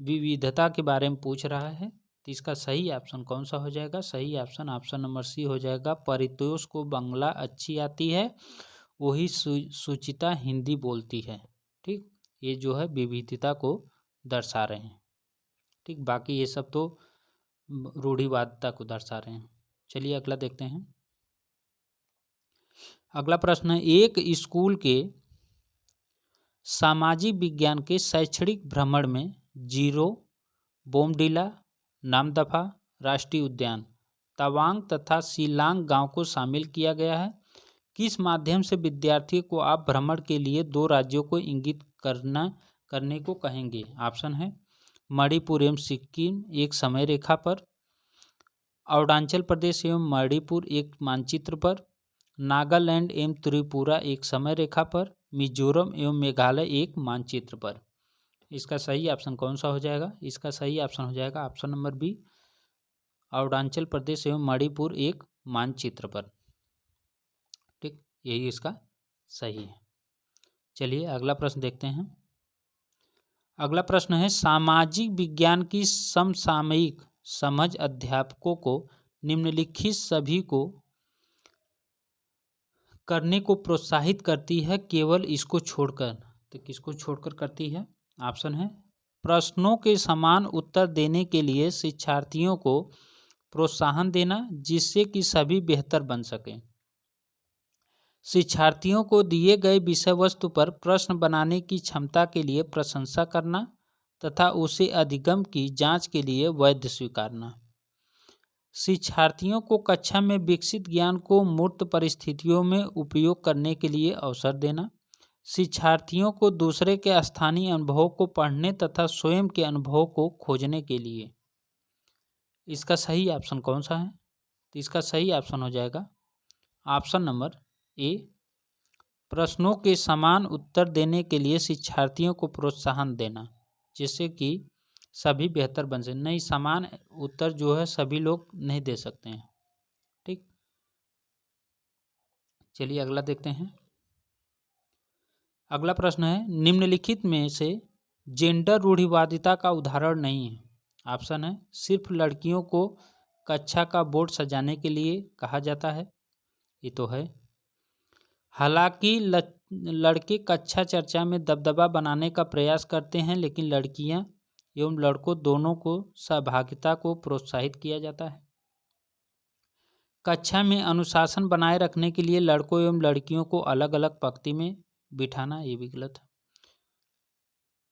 विविधता के बारे में पूछ रहा है, तो इसका सही ऑप्शन कौन सा हो जाएगा? सही ऑप्शन ऑप्शन नंबर सी हो जाएगा। परितोष को बांग्ला अच्छी आती है, वही सुचिता हिंदी बोलती है। ठीक, ये जो है विविधता को दर्शा रहे हैं। ठीक, बाकी ये सब तो रूढ़िवादिता को दर्शा रहे हैं। चलिए अगला देखते हैं। अगला प्रश्न है, एक स्कूल के सामाजिक विज्ञान के शैक्षणिक भ्रमण में जीरो, बोमडिला, नामदफा, राष्ट्रीय उद्यान, तवांग तथा शिलांग गांव को शामिल किया गया है। किस माध्यम से विद्यार्थियों को आप भ्रमण के लिए दो राज्यों को इंगित करने को कहेंगे? ऑप्शन है मणिपुर एवं सिक्किम एक समय रेखा पर, अरुणाचल प्रदेश एवं मणिपुर एक मानचित्र पर, नागालैंड एवं त्रिपुरा एक समय रेखा पर, मिजोरम एवं मेघालय एक मानचित्र पर। इसका सही ऑप्शन कौन सा हो जाएगा? इसका सही ऑप्शन हो जाएगा option number B, Arunachal Pradesh एवं मणिपुर एक मानचित्र पर। ठीक, यही इसका सही है। चलिए अगला प्रश्न देखते हैं। अगला प्रश्न है, सामाजिक विज्ञान की समसामयिक समझ अध्यापकों को निम्नलिखित सभी को करने को प्रोत्साहित करती है केवल इसको छोड़कर। तो किसको छोड़कर करती है? ऑप्शन है प्रश्नों के समान उत्तर देने के लिए शिक्षार्थियों को प्रोत्साहन देना जिससे कि सभी बेहतर बन सकें, शिक्षार्थियों को दिए गए विषय वस्तु पर प्रश्न बनाने की क्षमता के लिए प्रशंसा करना तथा उसे अधिगम की जांच के लिए वैध स्वीकारना, शिक्षार्थियों को कक्षा में विकसित ज्ञान को मूर्त परिस्थितियों में उपयोग करने के लिए अवसर देना, शिक्षार्थियों को दूसरे के स्थानीय अनुभवों को पढ़ने तथा स्वयं के अनुभवों को खोजने के लिए। इसका सही ऑप्शन कौन सा है? तो इसका सही ऑप्शन हो जाएगा ऑप्शन नंबर ए, प्रश्नों के समान उत्तर देने के लिए शिक्षार्थियों को प्रोत्साहन देना जिससे कि सभी बेहतर बन सके। नहीं, समान उत्तर जो है सभी लोग नहीं दे सकते हैं। ठीक, चलिए अगला देखते हैं। अगला प्रश्न है, निम्नलिखित में से जेंडर रूढ़िवादिता का उदाहरण नहीं है। ऑप्शन है सिर्फ लड़कियों को कक्षा का बोर्ड सजाने के लिए कहा जाता है, ये तो है। हालांकि लड़के कक्षा चर्चा में दबदबा बनाने का प्रयास करते हैं लेकिन लड़कियां एवं लड़कों दोनों को सहभागिता को प्रोत्साहित किया जाता है। कक्षा में अनुशासन बनाए रखने के लिए लड़कों एवं लड़कियों को अलग अलग पंक्ति में बिठाना, ये भी गलत है।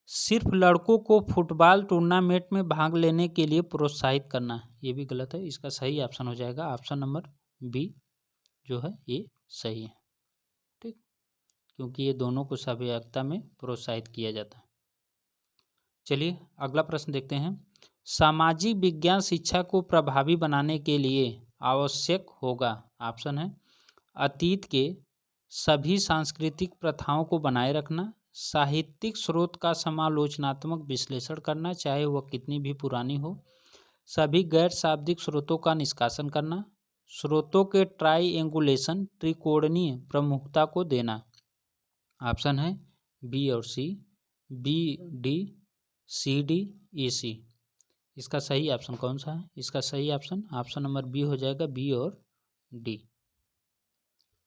सिर्फ लड़कों को फुटबॉल टूर्नामेंट में भाग लेने के लिए प्रोत्साहित करना, ये भी गलत है। इसका सही ऑप्शन हो जाएगा ऑप्शन नंबर बी जो है ये सही है। ठीक, क्योंकि ये दोनों को सहभागिता में प्रोत्साहित किया जाता है। चलिए अगला प्रश्न देखते हैं। सामाजिक विज्ञान शिक्षा को प्रभावी बनाने के लिए आवश्यक होगा। ऑप्शन है अतीत के सभी सांस्कृतिक प्रथाओं को बनाए रखना, साहित्यिक स्रोत का समालोचनात्मक विश्लेषण करना चाहे वह कितनी भी पुरानी हो, सभी गैर शाब्दिक स्रोतों का निष्कासन करना, स्रोतों के ट्राईएंगुलेशन त्रिकोणीय प्रमुखता को देना। ऑप्शन है बी और सी, B D, C D, A सी। इसका सही ऑप्शन कौन सा है? इसका सही ऑप्शन नंबर बी हो जाएगा, बी और डी।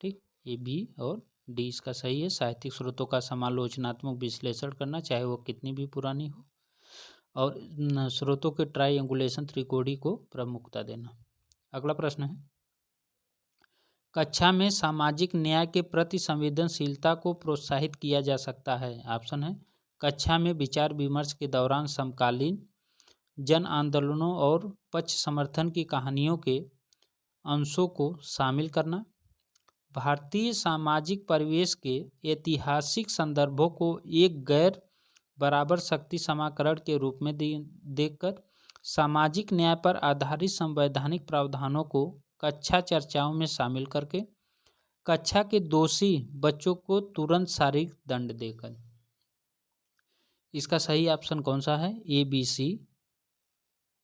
ठीक, ये बी और डी इसका सही है। साहित्यिक स्रोतों का समालोचनात्मक विश्लेषण करना, चाहे वो कितनी भी पुरानी हो, और स्रोतों के ट्राईएंगुलेशन त्रिकोणी को प्रमुखता देना। अगला प्रश्न है, कक्षा में सामाजिक न्याय के प्रति संवेदनशीलता को प्रोत्साहित किया जा सकता है। ऑप्शन है कक्षा में विचार विमर्श के दौरान समकालीन जन आंदोलनों और पक्ष समर्थन की कहानियों के अंशों को शामिल करना, भारतीय सामाजिक परिवेश के ऐतिहासिक संदर्भों को एक गैर बराबर शक्ति समाकरण के रूप में देखकर सामाजिक न्याय पर आधारित संवैधानिक प्रावधानों को कक्षा चर्चाओं में शामिल करके कक्षा के दोषी बच्चों को तुरंत शारीरिक दंड देकर। इसका सही ऑप्शन कौन सा है? A B C,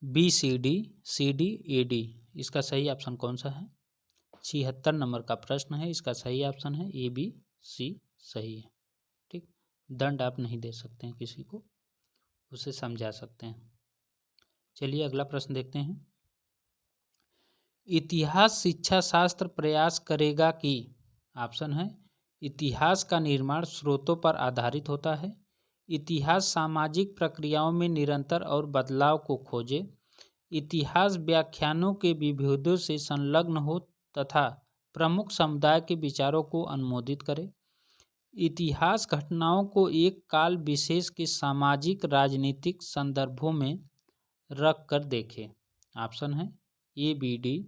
B C D, C D, A D. इसका सही ऑप्शन कौन सा है? 76 नंबर का प्रश्न है। इसका सही ऑप्शन है ए बी सी सही है। ठीक, दंड आप नहीं दे सकते हैं किसी को, उसे समझा सकते हैं। चलिए अगला प्रश्न देखते हैं। इतिहास शिक्षा शास्त्र प्रयास करेगा कि, ऑप्शन है इतिहास का निर्माण स्रोतों पर आधारित होता है, इतिहास सामाजिक प्रक्रियाओं में निरंतर और बदलाव को खोजे, इतिहास व्याख्यानों के विभेदों से संलग्न हो तथा प्रमुख समुदाय के विचारों को अनुमोदित करे, इतिहास घटनाओं को एक काल विशेष के सामाजिक राजनीतिक संदर्भों में रख कर देखे। ऑप्शन है A B D,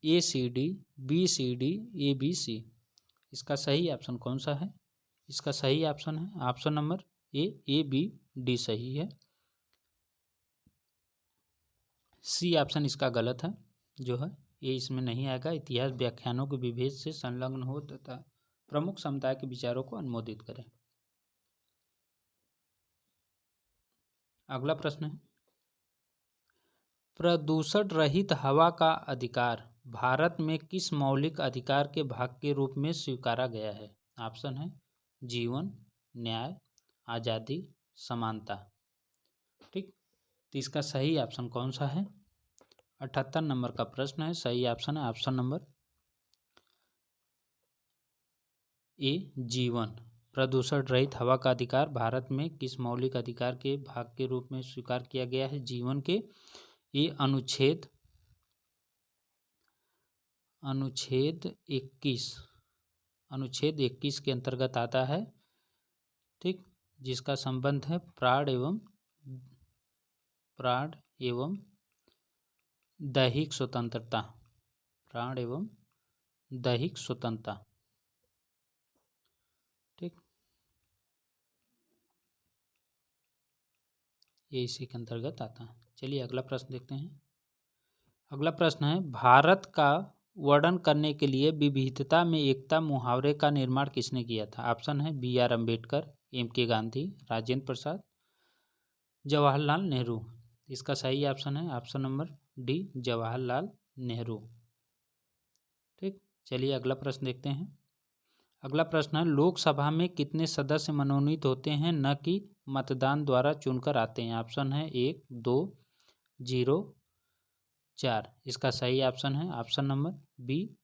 A C D, B C D, A B C. इसका सही ऑप्शन कौन सा है? इसका सही ऑप्शन है option number A B D सही है। सी ऑप्शन इसका गलत है, जो है ये इसमें नहीं आएगा। इतिहास व्याख्यानों के विभेद से संलग्न हो तथा प्रमुख समुदाय के विचारों को अनुमोदित करें। अगला प्रश्न है, प्रदूषण रहित हवा का अधिकार भारत में किस मौलिक अधिकार के भाग के रूप में स्वीकारा गया है? ऑप्शन है जीवन, न्याय, आज़ादी, समानता। ठीक, तो इसका सही ऑप्शन कौन सा है? 78 नंबर का प्रश्न है। सही ऑप्शन है ऑप्शन नंबर ए जीवन। प्रदूषण रहित हवा का अधिकार भारत में किस मौलिक अधिकार के भाग के रूप में स्वीकार किया गया है? जीवन के। ये अनुच्छेद 21 के अंतर्गत आता है। ठीक, जिसका संबंध है प्राण एवं दैहिक स्वतंत्रता, प्राण एवं दैहिक स्वतंत्रता। ठीक, ये इसी के अंतर्गत आता है। चलिए अगला प्रश्न देखते हैं। अगला प्रश्न है, भारत का वर्णन करने के लिए विविधता में एकता मुहावरे का निर्माण किसने किया था? ऑप्शन है बी आर अम्बेडकर, एम के गांधी, राजेंद्र प्रसाद, जवाहरलाल नेहरू। इसका सही ऑप्शन है option number D Jawaharlal Nehru. ठीक, चलिए अगला प्रश्न देखते हैं। अगला प्रश्न है, लोकसभा में कितने सदस्य मनोनीत होते हैं न कि मतदान द्वारा चुनकर आते हैं? ऑप्शन है 1, 2, 0, 4। इसका सही ऑप्शन है ऑप्शन नंबर बी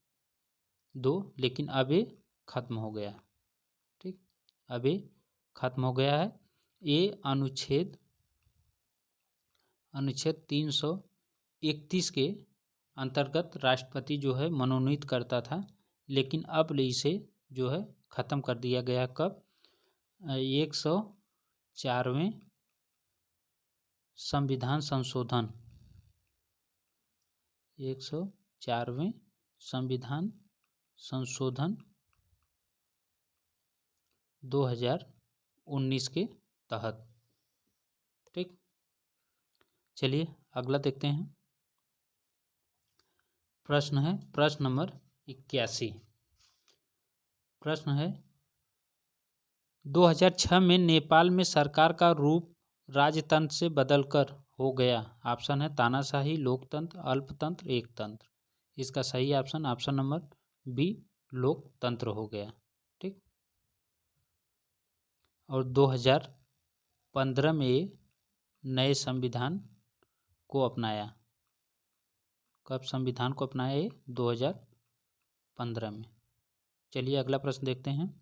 2, लेकिन अब ये खत्म हो गया। ठीक, अब ये खत्म हो गया है। ये अनुच्छेद 331 के अंतर्गत राष्ट्रपति जो है मनोनीत करता था, लेकिन अब इसे जो है ख़त्म कर दिया गया। कब? 104वें संविधान संशोधन, 104वें संविधान संशोधन 2019 के तहत। ठीक, चलिए अगला देखते हैं। प्रश्न है प्रश्न नंबर 81। प्रश्न है, 2006 में नेपाल में सरकार का रूप राजतंत्र से बदलकर हो गया। ऑप्शन है तानाशाही, लोकतंत्र, अल्पतंत्र, एकतंत्र। इसका सही ऑप्शन नंबर बी लोकतंत्र हो गया। ठीक। और 2015 में ये नए संविधान को अपनाया। कब संविधान को अपनाया? ये 2015 में। चलिए अगला प्रश्न देखते हैं।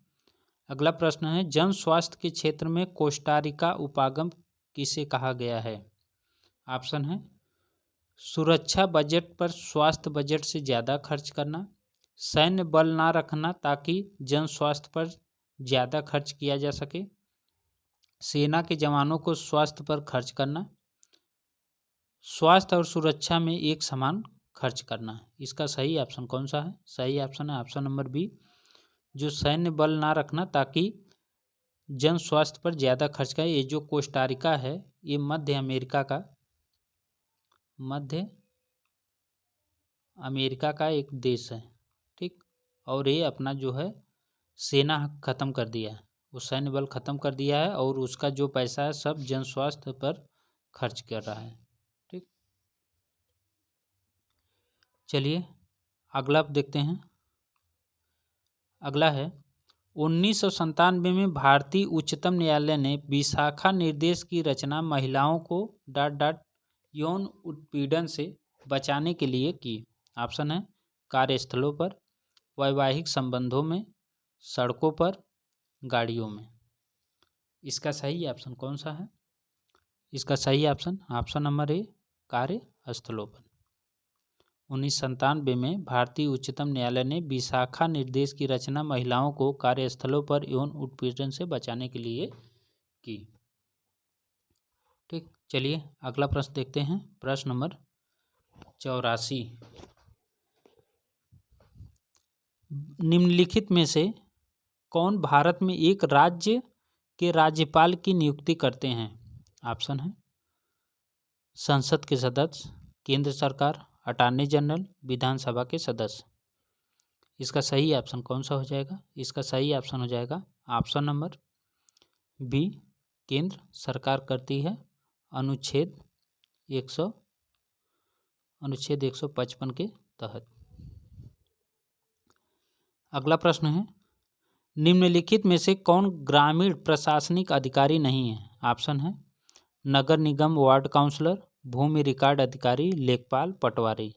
अगला प्रश्न है, जन स्वास्थ्य के क्षेत्र में कोस्टारिका उपागम किसे कहा गया है? ऑप्शन है सुरक्षा बजट पर स्वास्थ्य बजट से ज़्यादा खर्च करना, सैन्य बल ना रखना ताकि जन स्वास्थ्य पर ज़्यादा खर्च किया जा सके, सेना के जवानों को स्वास्थ्य पर खर्च करना, स्वास्थ्य और सुरक्षा में एक समान खर्च करना। इसका सही ऑप्शन कौन सा है? सही ऑप्शन है ऑप्शन नंबर बी, जो सैन्य बल ना रखना ताकि जन स्वास्थ्य पर ज़्यादा खर्च करें। ये जो कोस्टारिका है ये मध्य अमेरिका का एक देश है। ठीक। और ये अपना जो है सेना ख़त्म कर दिया है, वो सैन्य बल ख़त्म कर दिया है और उसका जो पैसा है सब जन स्वास्थ्य पर खर्च कर रहा है। ठीक। चलिए अगला देखते हैं। अगला है 1997 में भारतीय उच्चतम न्यायालय ने विशाखा निर्देश की रचना महिलाओं को ... यौन उत्पीड़न से बचाने के लिए की। ऑप्शन है कार्यस्थलों पर, वैवाहिक संबंधों में, सड़कों पर, गाड़ियों में। इसका सही ऑप्शन कौन सा है? इसका सही ऑप्शन नंबर ए, कार्यस्थलों पर। 1997 में भारतीय उच्चतम न्यायालय ने विशाखा निर्देश की रचना महिलाओं को कार्यस्थलों पर यौन उत्पीड़न से बचाने के लिए की। ठीक। चलिए अगला प्रश्न देखते हैं। प्रश्न नंबर 84, निम्नलिखित में से कौन भारत में एक राज्य के राज्यपाल की नियुक्ति करते हैं? ऑप्शन है संसद के सदस्य, केंद्र सरकार, अटॉर्नी जनरल, विधानसभा के सदस्य। इसका सही ऑप्शन कौन सा हो जाएगा? इसका सही ऑप्शन हो जाएगा ऑप्शन नंबर बी, केंद्र सरकार करती है अनुच्छेद 155 के तहत। अगला प्रश्न है, निम्नलिखित में से कौन ग्रामीण प्रशासनिक अधिकारी नहीं है? ऑप्शन है नगर निगम वार्ड काउंसलर, भूमि रिकॉर्ड अधिकारी, लेखपाल, पटवारी।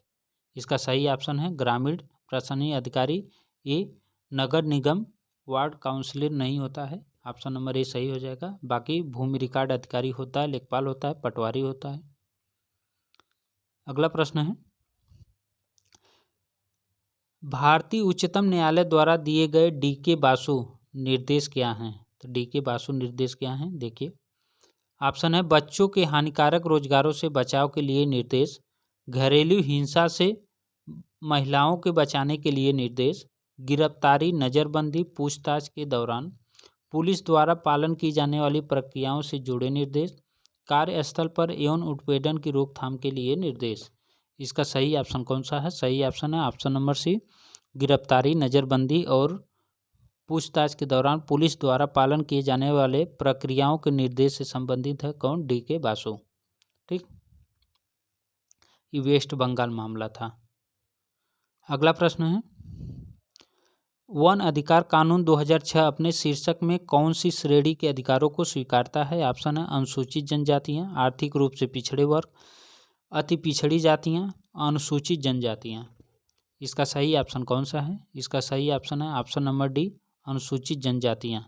इसका सही ऑप्शन है ग्रामीण प्रशासनिक अधिकारी। ये नगर निगम वार्ड काउंसलर नहीं होता है। ऑप्शन नंबर ए सही हो जाएगा। बाकी भूमि रिकॉर्ड अधिकारी होता है, लेखपाल होता है, पटवारी होता है। अगला प्रश्न है, भारतीय उच्चतम न्यायालय द्वारा दिए गए डी.के. बासु निर्देश क्या हैं? तो डी.के. बासु निर्देश क्या हैं देखिए। ऑप्शन है बच्चों के हानिकारक रोजगारों से बचाव के लिए निर्देश, घरेलू हिंसा से महिलाओं के बचाने के लिए निर्देश, गिरफ्तारी, नज़रबंदी, पूछताछ के दौरान पुलिस द्वारा पालन की जाने वाली प्रक्रियाओं से जुड़े निर्देश, कार्यस्थल पर यौन उत्पीड़न की रोकथाम के लिए निर्देश। इसका सही ऑप्शन कौन सा है? सही ऑप्शन है ऑप्शन नंबर सी, गिरफ्तारी, नज़रबंदी और पूछताछ के दौरान पुलिस द्वारा पालन किए जाने वाले प्रक्रियाओं के निर्देश से संबंधित है कौन? डी.के. बासु। ठीक। ये वेस्ट बंगाल मामला था। अगला प्रश्न है, वन अधिकार कानून 2006 अपने शीर्षक में कौन सी श्रेणी के अधिकारों को स्वीकारता है? ऑप्शन है अनुसूचित जनजातियाँ, आर्थिक रूप से पिछड़े वर्ग, अति पिछड़ी जातियाँ, अनुसूचित जनजातियाँ। इसका सही ऑप्शन कौन सा है? इसका सही ऑप्शन है ऑप्शन नंबर डी, अनुसूचित जनजातियाँ।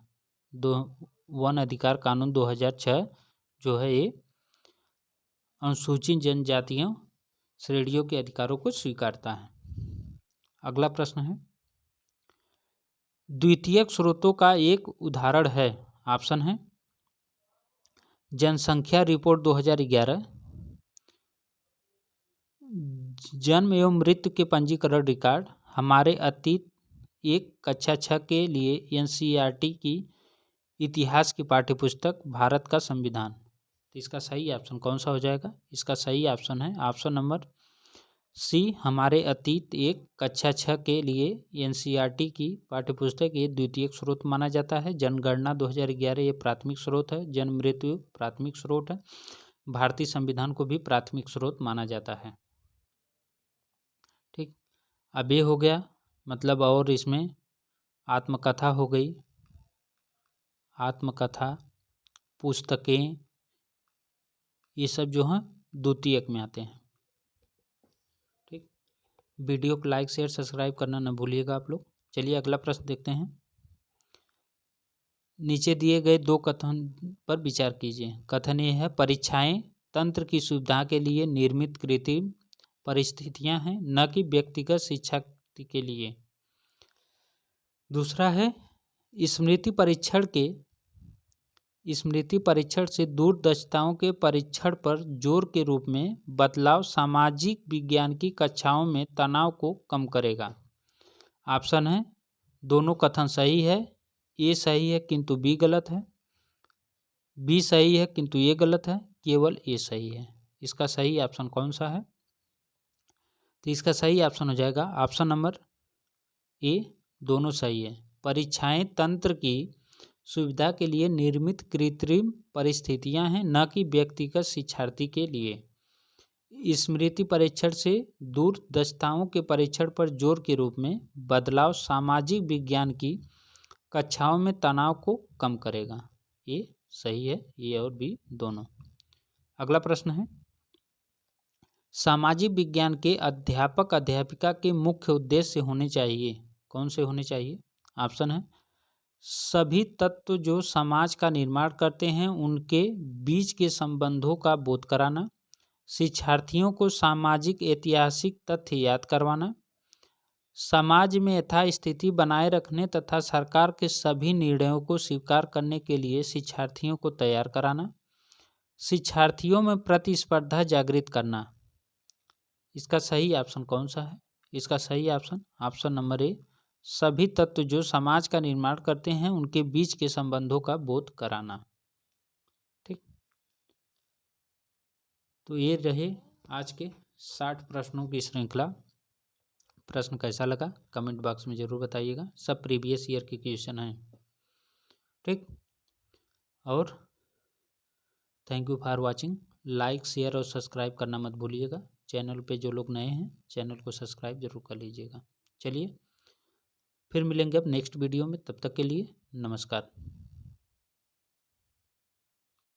वन अधिकार कानून 2006 जो है ये अनुसूचित जनजातियों श्रेणियों के अधिकारों को स्वीकारता है। अगला प्रश्न है, द्वितीयक स्रोतों का एक उदाहरण है। ऑप्शन है जनसंख्या रिपोर्ट 2011, जन्म एवं मृत्यु के पंजीकरण रिकॉर्ड, हमारे अतीत, एक कक्षा 6 के लिए एनसीईआरटी की इतिहास की पाठ्यपुस्तक, भारत का संविधान। तो इसका सही ऑप्शन कौन सा हो जाएगा? इसका सही ऑप्शन है ऑप्शन नंबर सी, हमारे अतीत, एक कक्षा 6 के लिए एनसीईआरटी की पाठ्यपुस्तक ये द्वितीयक स्रोत माना जाता है। जनगणना 2011 ये प्राथमिक स्रोत है। जन्म मृत्यु प्राथमिक स्रोत है। भारतीय संविधान को भी प्राथमिक स्रोत माना जाता है। ठीक। अब ये हो गया मतलब, और इसमें आत्मकथा हो गई, आत्मकथा, पुस्तकें, ये सब जो हैं द्वितीयक में आते हैं। ठीक, वीडियो को लाइक शेयर सब्सक्राइब करना न भूलिएगा आप लोग। चलिए अगला प्रश्न देखते हैं। नीचे दिए गए दो कथन पर विचार कीजिए। कथन ये है, परीक्षाएं तंत्र की सुविधा के लिए निर्मित कृत्रिम परिस्थितियां हैं, न कि व्यक्तिगत शिक्षा के लिए। दूसरा है, स्मृति परीक्षण से दूर दक्षताओं के परीक्षण पर जोर के रूप में बदलाव सामाजिक विज्ञान की कक्षाओं में तनाव को कम करेगा। ऑप्शन है, दोनों कथन सही है, ए सही है किंतु बी गलत है, बी सही है किंतु ये गलत है, केवल ए सही है। इसका सही ऑप्शन कौन सा है? तो इसका सही ऑप्शन हो जाएगा ऑप्शन नंबर ए, दोनों सही है। परीक्षाएं तंत्र की सुविधा के लिए निर्मित कृत्रिम परिस्थितियां हैं, न कि व्यक्तिगत शिक्षार्थी के लिए। स्मृति परीक्षण से दूर दक्षताओं के परीक्षण पर जोर के रूप में बदलाव सामाजिक विज्ञान की कक्षाओं में तनाव को कम करेगा। ये सही है, ए और बी दोनों। अगला प्रश्न है, सामाजिक विज्ञान के अध्यापक अध्यापिका के मुख्य उद्देश्य होने चाहिए। कौन से होने चाहिए? ऑप्शन है, सभी तत्व जो समाज का निर्माण करते हैं उनके बीच के संबंधों का बोध कराना, शिक्षार्थियों को सामाजिक ऐतिहासिक तथ्य याद करवाना, समाज में यथास्थिति बनाए रखने तथा सरकार के सभी निर्णयों को स्वीकार करने के लिए शिक्षार्थियों को तैयार कराना, शिक्षार्थियों में प्रतिस्पर्धा जागृत करना। इसका सही ऑप्शन कौन सा है? इसका सही ऑप्शन नंबर ए, सभी तत्व जो समाज का निर्माण करते हैं उनके बीच के संबंधों का बोध कराना। ठीक, तो ये रहे आज के 60 प्रश्नों की श्रृंखला। प्रश्न कैसा लगा कमेंट बॉक्स में ज़रूर बताइएगा। सब प्रीवियस ईयर के क्वेश्चन हैं। ठीक, और thank you for watching. Like share और सब्सक्राइब करना मत भूलिएगा। चैनल पे जो लोग नए हैं चैनल को सब्सक्राइब जरूर कर लीजिएगा। चलिए फिर मिलेंगे अब नेक्स्ट वीडियो में, तब तक के लिए नमस्कार।